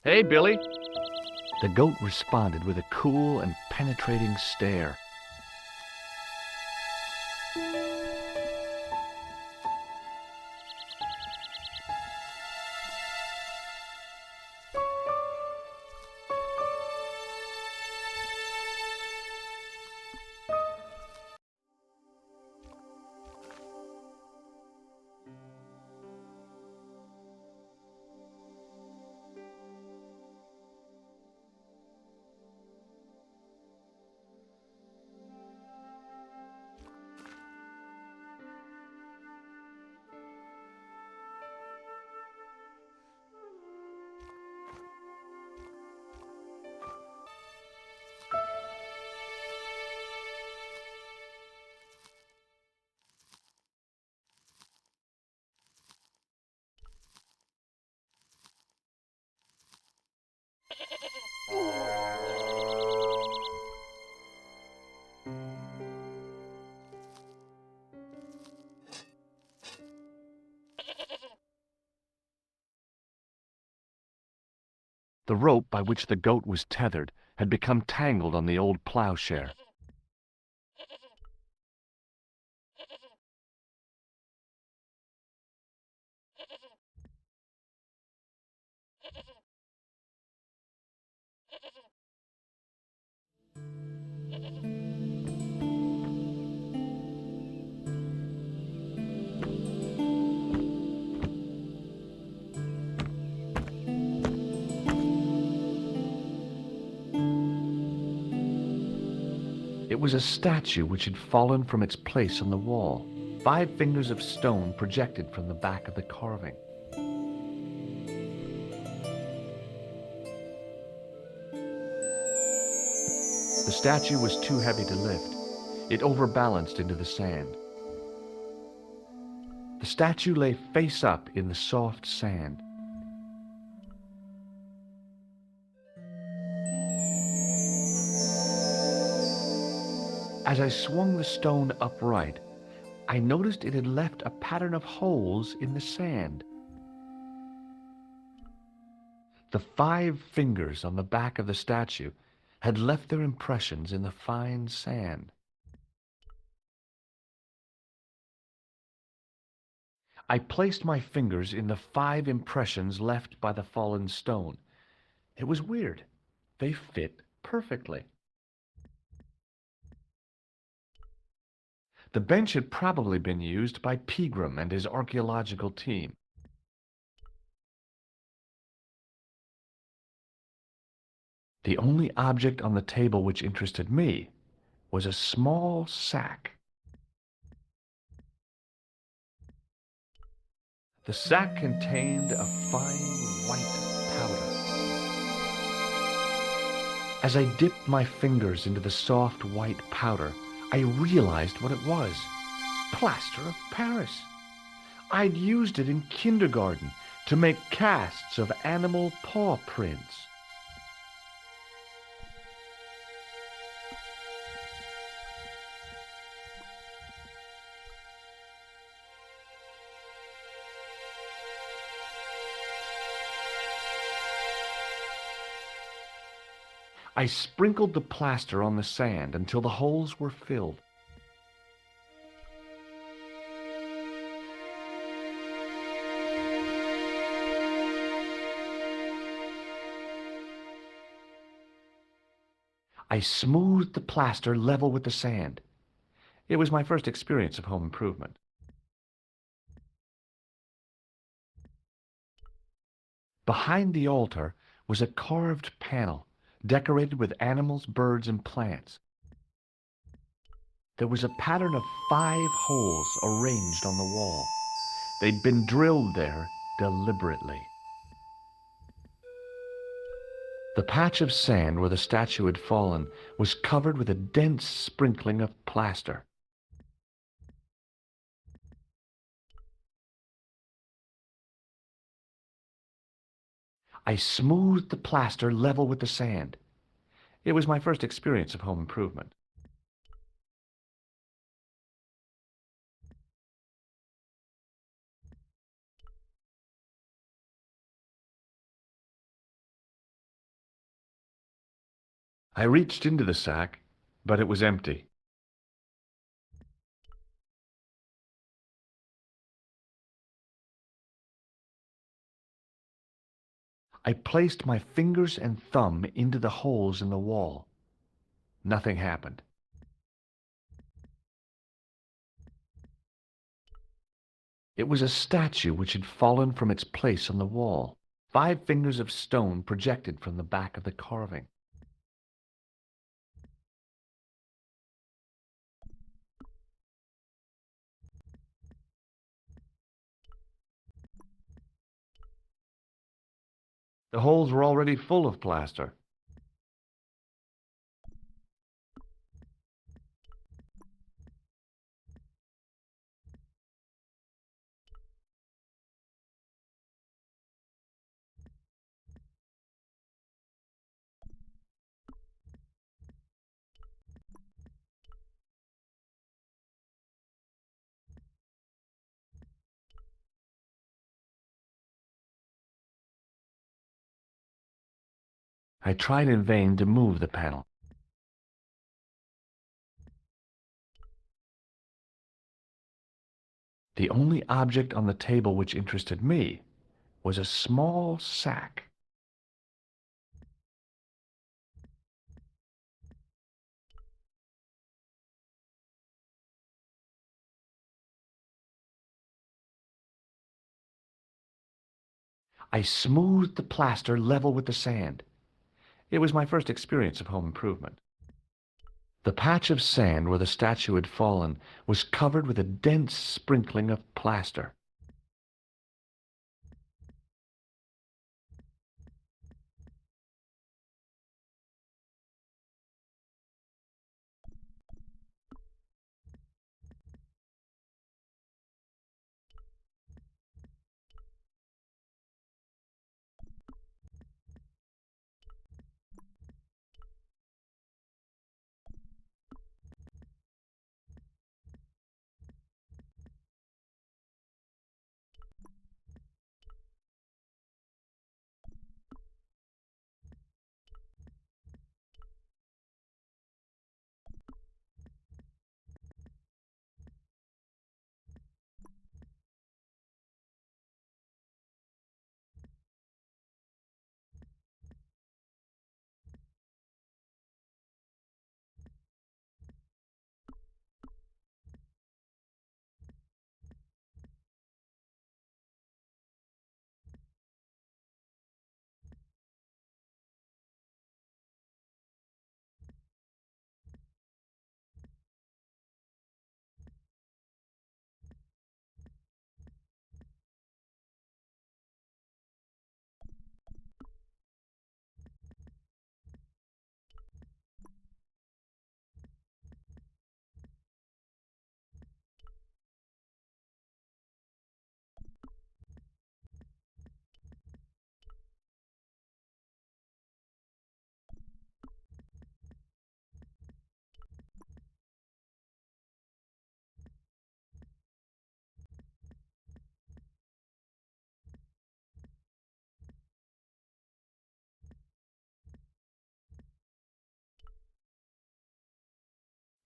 Hey, Billy. The goat responded with a cool and penetrating stare. The rope by which the goat was tethered had become tangled on the old plowshare. It was a statue which had fallen from its place on the wall. 5 fingers of stone projected from the back of the carving. The statue was too heavy to lift. It overbalanced into the sand. The statue lay face up in the soft sand. As I swung the stone upright, I noticed it had left a pattern of holes in the sand. The 5 fingers on the back of the statue had left their impressions in the fine sand. I placed my fingers in the 5 impressions left by the fallen stone. It was weird. They fit perfectly. The bench had probably been used by Pegram and his archaeological team. The only object on the table which interested me was a small sack. The sack contained a fine white powder. As I dipped my fingers into the soft white powder, I realized what it was. Plaster of Paris. I'd used it in kindergarten to make casts of animal paw prints. I sprinkled the plaster on the sand until the holes were filled. I smoothed the plaster level with the sand. It was my first experience of home improvement. Behind the altar was a carved panel decorated with animals, birds, and plants. There was a pattern of 5 holes arranged on the wall. They'd been drilled there deliberately. The patch of sand where the statue had fallen was covered with a dense sprinkling of plaster. I smoothed the plaster level with the sand. It was my first experience of home improvement. I reached into the sack, but it was empty. I placed my fingers and thumb into the holes in the wall. Nothing happened. It was a statue which had fallen from its place on the wall. 5 fingers of stone projected from the back of the carving. The holes were already full of plaster. I tried in vain to move the panel. The only object on the table which interested me was a small sack. I smoothed the plaster level with the sand. It was my first experience of home improvement. The patch of sand where the statue had fallen was covered with a dense sprinkling of plaster.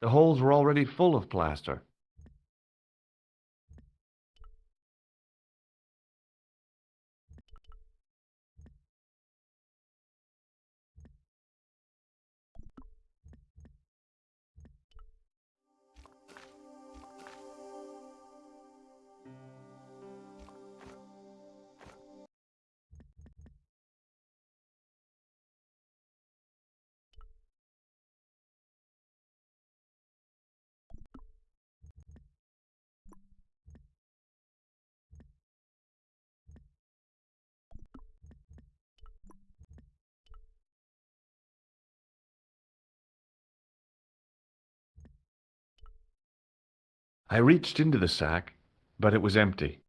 The holes were already full of plaster. I reached into the sack, but it was empty.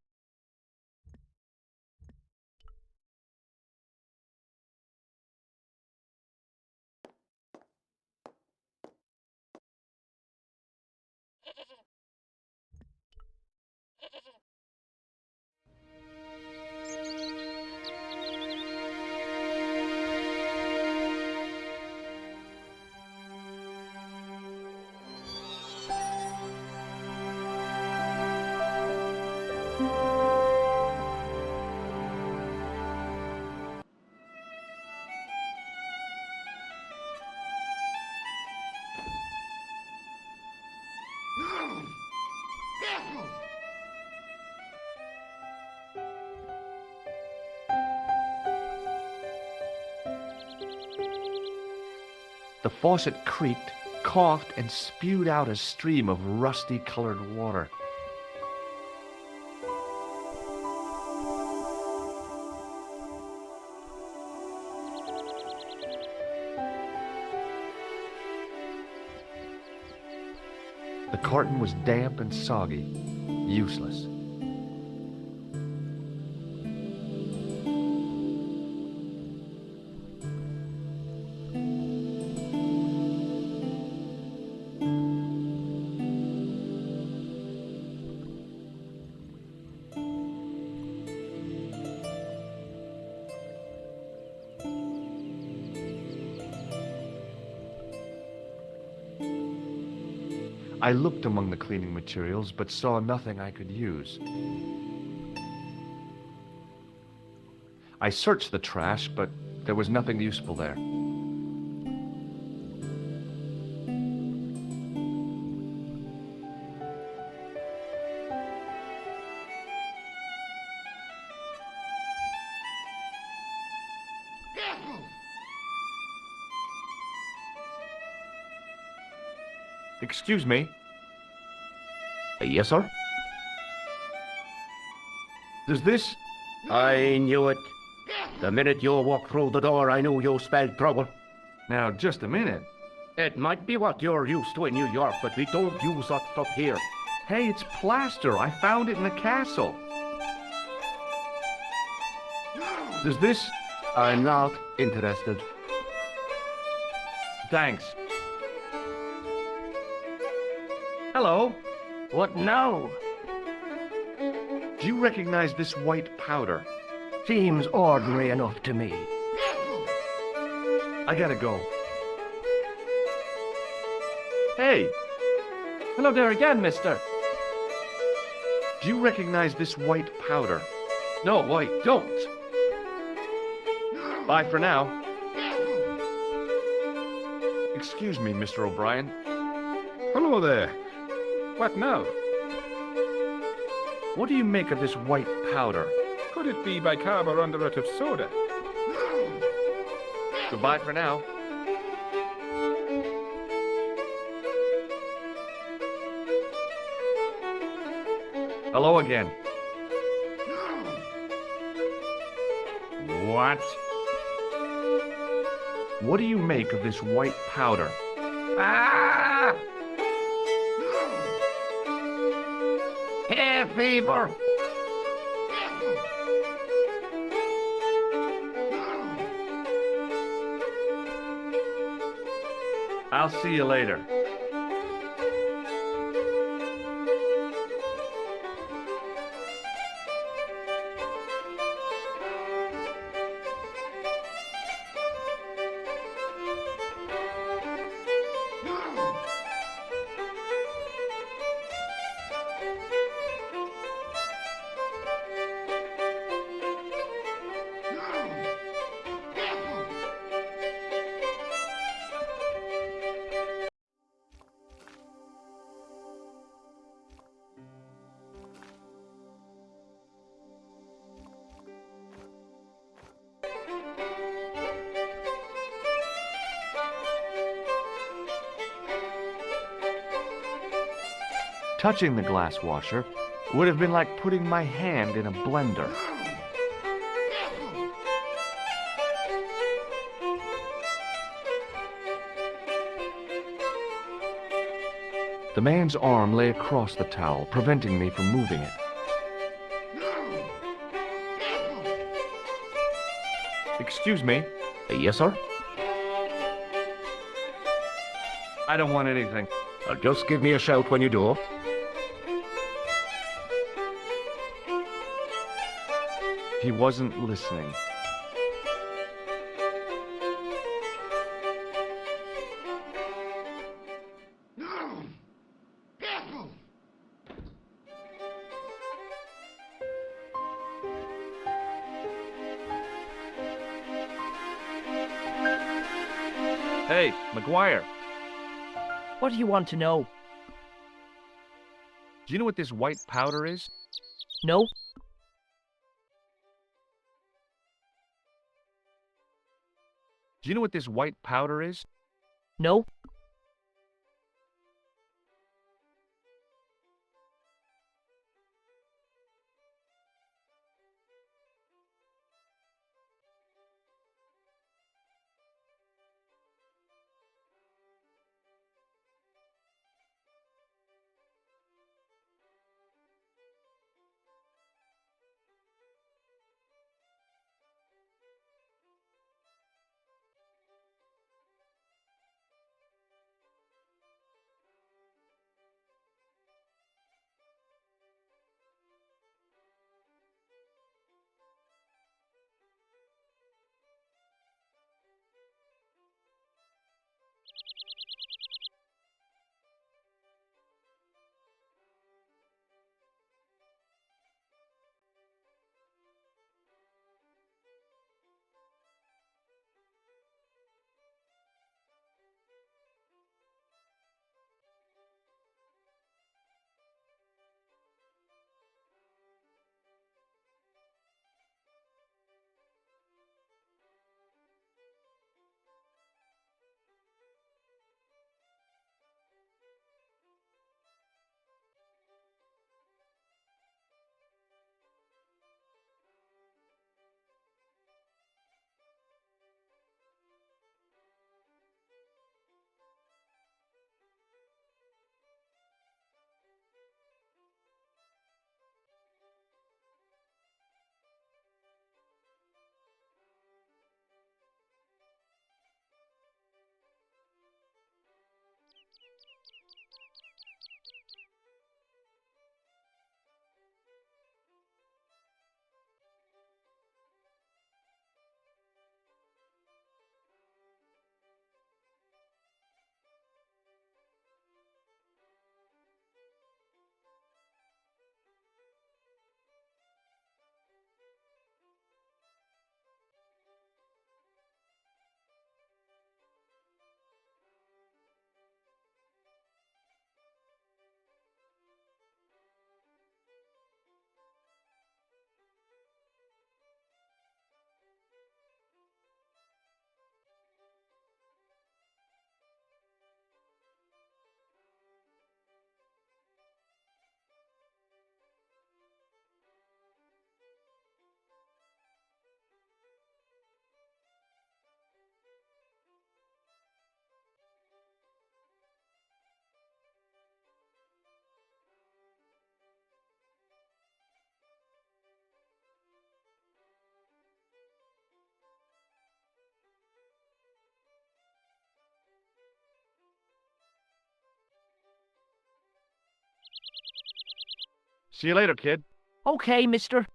The faucet creaked, coughed, and spewed out a stream of rusty-colored water. The carton was damp and soggy, useless. I looked among the cleaning materials, but saw nothing I could use. I searched the trash, but there was nothing useful there. Excuse me. Yes, sir? Does this... I knew it. The minute you walked through the door, I knew you spelled trouble. Now, just a minute. It might be what you're used to in New York, but we don't use that stuff here. Hey, it's plaster. I found it in the castle. Does this... I'm not interested. Thanks. Hello. What now? Do you recognize this white powder? Seems ordinary enough to me. I gotta go. Hey, Hello there again, mister. do you recognize this white powder? No, I don't. Bye for now. Excuse me, Mr. O'Brien. Hello there. What now? What do you make of this white powder? Could it be bicarbonate of soda? Goodbye for now. Hello again. What? What do you make of this white powder? Ah! Hay fever! I'll see you later. Touching the glass washer would have been like putting my hand in a blender. The man's arm lay across the towel, preventing me from moving it. Excuse me. Yes, sir? I don't want anything. Just give me a shout when you do. He wasn't listening. Hey, McGuire, What do you want to know? do you know what this white powder is? No? Do you know what this white powder is? No? See you later, kid. Okay, mister.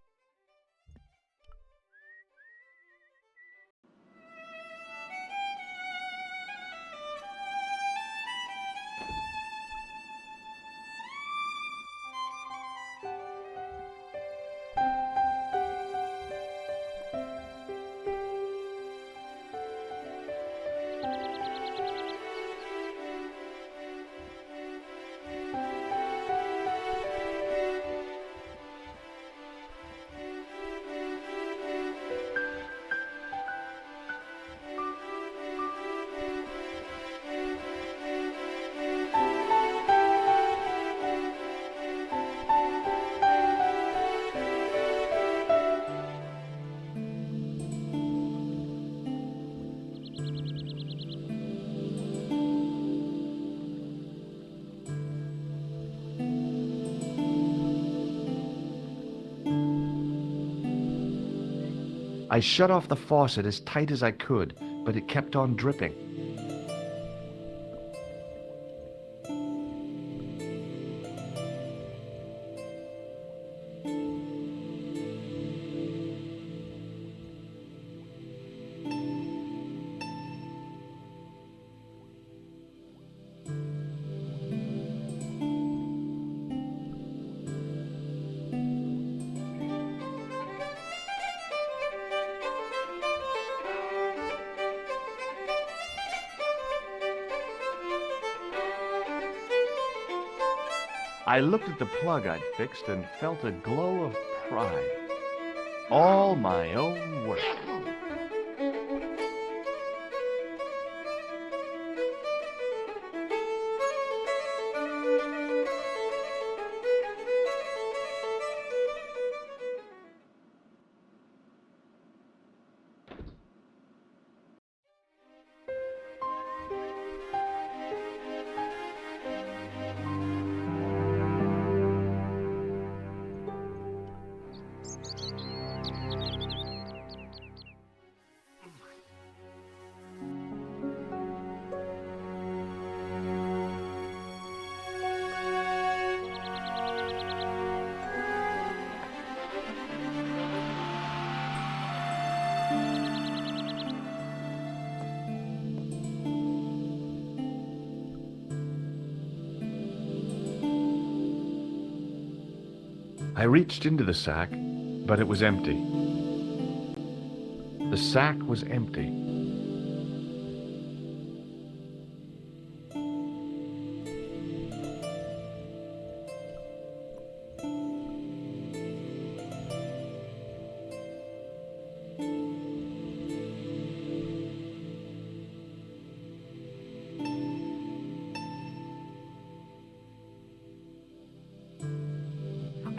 I shut off the faucet as tight as I could, but it kept on dripping. I looked at the plug I'd fixed and felt a glow of pride. All my own work. I reached into the sack, but it was empty. The sack was empty.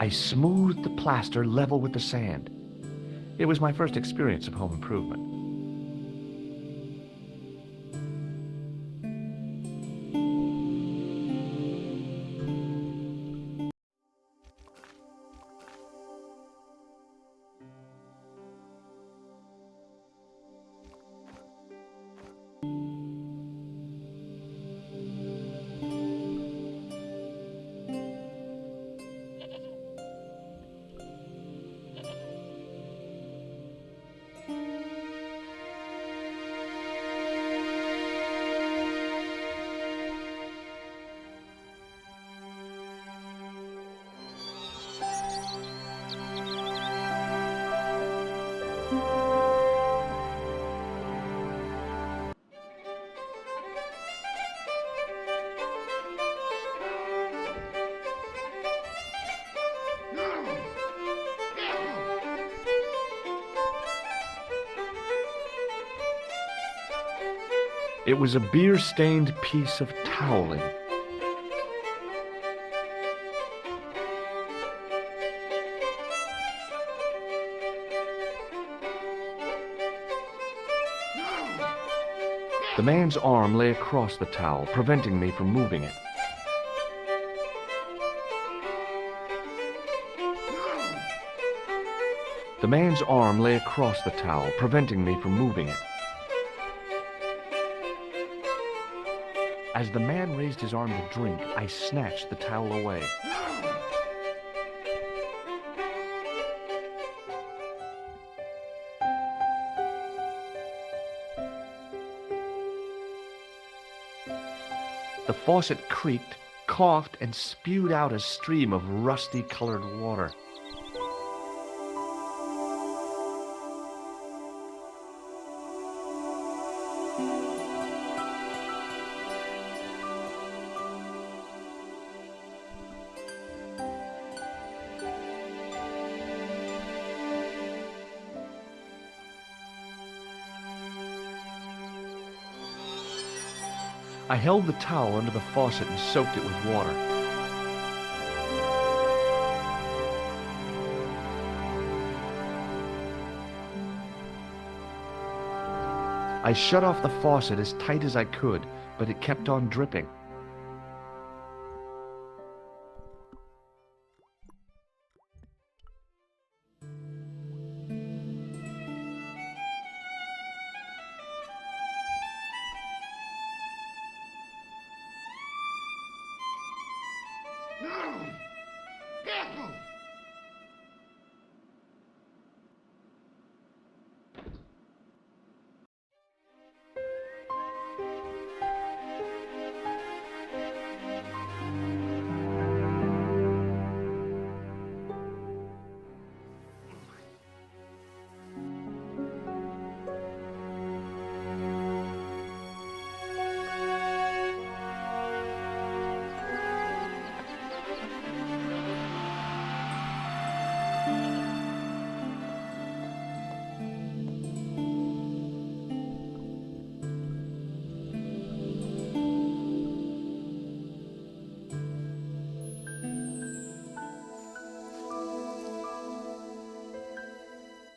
I smoothed the plaster level with the sand. It was my first experience of home improvement. It was a beer-stained piece of toweling. The man's arm lay across the towel, preventing me from moving it. The man's arm lay across the towel, preventing me from moving it. As the man raised his arm to drink, I snatched the towel away. The faucet creaked, coughed, and spewed out a stream of rusty-colored water. I held the towel under the faucet and soaked it with water. I shut off the faucet as tight as I could, but it kept on dripping.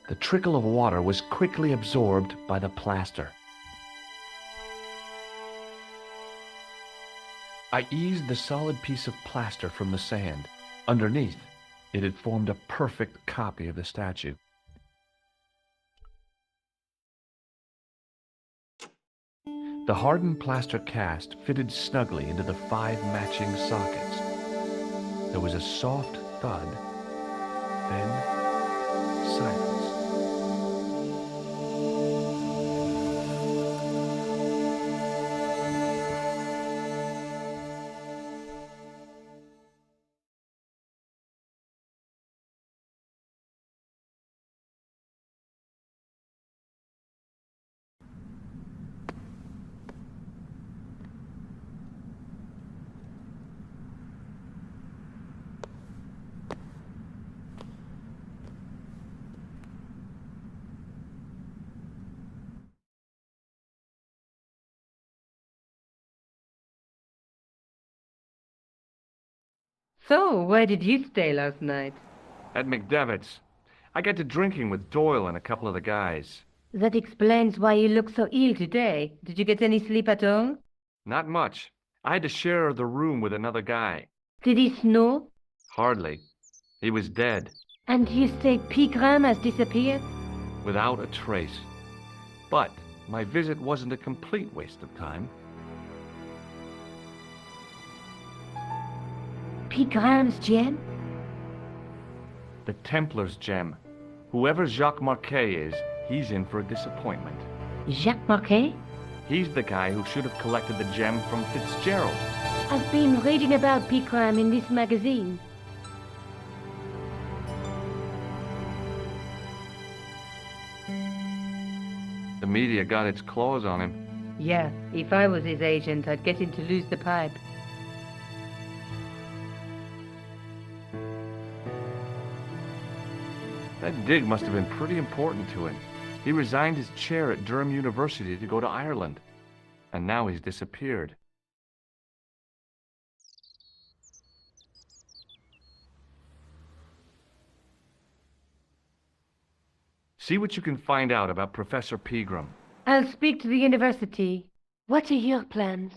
The trickle of water was quickly absorbed by the plaster. I eased the solid piece of plaster from the sand. Underneath, it had formed a perfect copy of the statue. The hardened plaster cast fitted snugly into the 5 matching sockets. There was a soft thud, then silence. So, where did you stay last night? At McDevitt's, I got to drinking with Doyle and a couple of the guys. That explains why you look so ill today. Did you get any sleep at all? Not much. I had to share the room with another guy. Did he snore? Hardly. He was dead, And you say Pegram has disappeared? without a trace. But my visit wasn't a complete waste of time. Pegram's gem? The Templars gem. Whoever Jacques Marquet is, he's in for a disappointment. Jacques Marquet? He's the guy who should have collected the gem from Fitzgerald. I've been reading about Pegram in this magazine. The media got its claws on him. Yeah, if I was his agent, I'd get him to lose the pipe. That dig must have been pretty important to him. He resigned his chair at Durham University to go to Ireland. And now he's disappeared. See what you can find out about Professor Pegram. I'll speak to the university. What are your plans?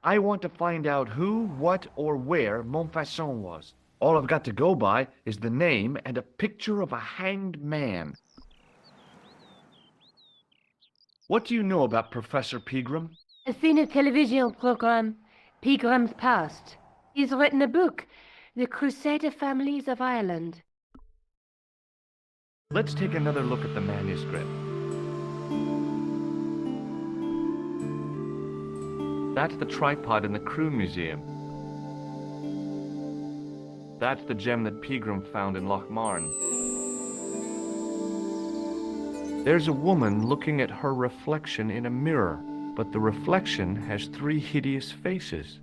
I want to find out who, what, or where Montfaucon was. All I've got to go by is the name and a picture of a hanged man. What do you know about Professor Pegram? I've seen a television program, Pegram's Past. He's written a book, The Crusader Families of Ireland. Let's take another look at the manuscript. That's the tripod in the Croon Museum. That's the gem that Pegram found in Lochmarn. There's a woman looking at her reflection in a mirror, but the reflection has 3 hideous faces.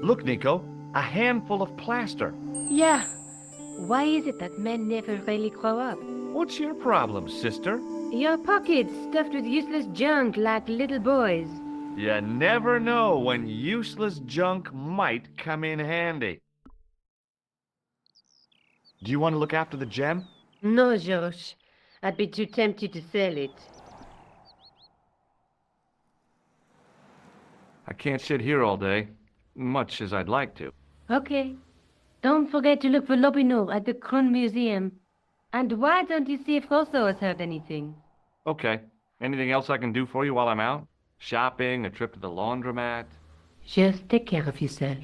Look, Nico, a handful of plaster. Yeah. Why is it that men never really grow up? What's your problem, sister? Your pockets stuffed with useless junk like little boys. You never know when useless junk might come in handy. Do you want to look after the gem? No, Josh. I'd be too tempted to sell it. I can't sit here all day, much as I'd like to. Okay. Don't forget to look for Lopinot at the Croon Museum. And why don't you see if Rosso has heard anything? Okay. Anything else I can do for you while I'm out? Shopping, a trip to the laundromat? Just take care of yourself.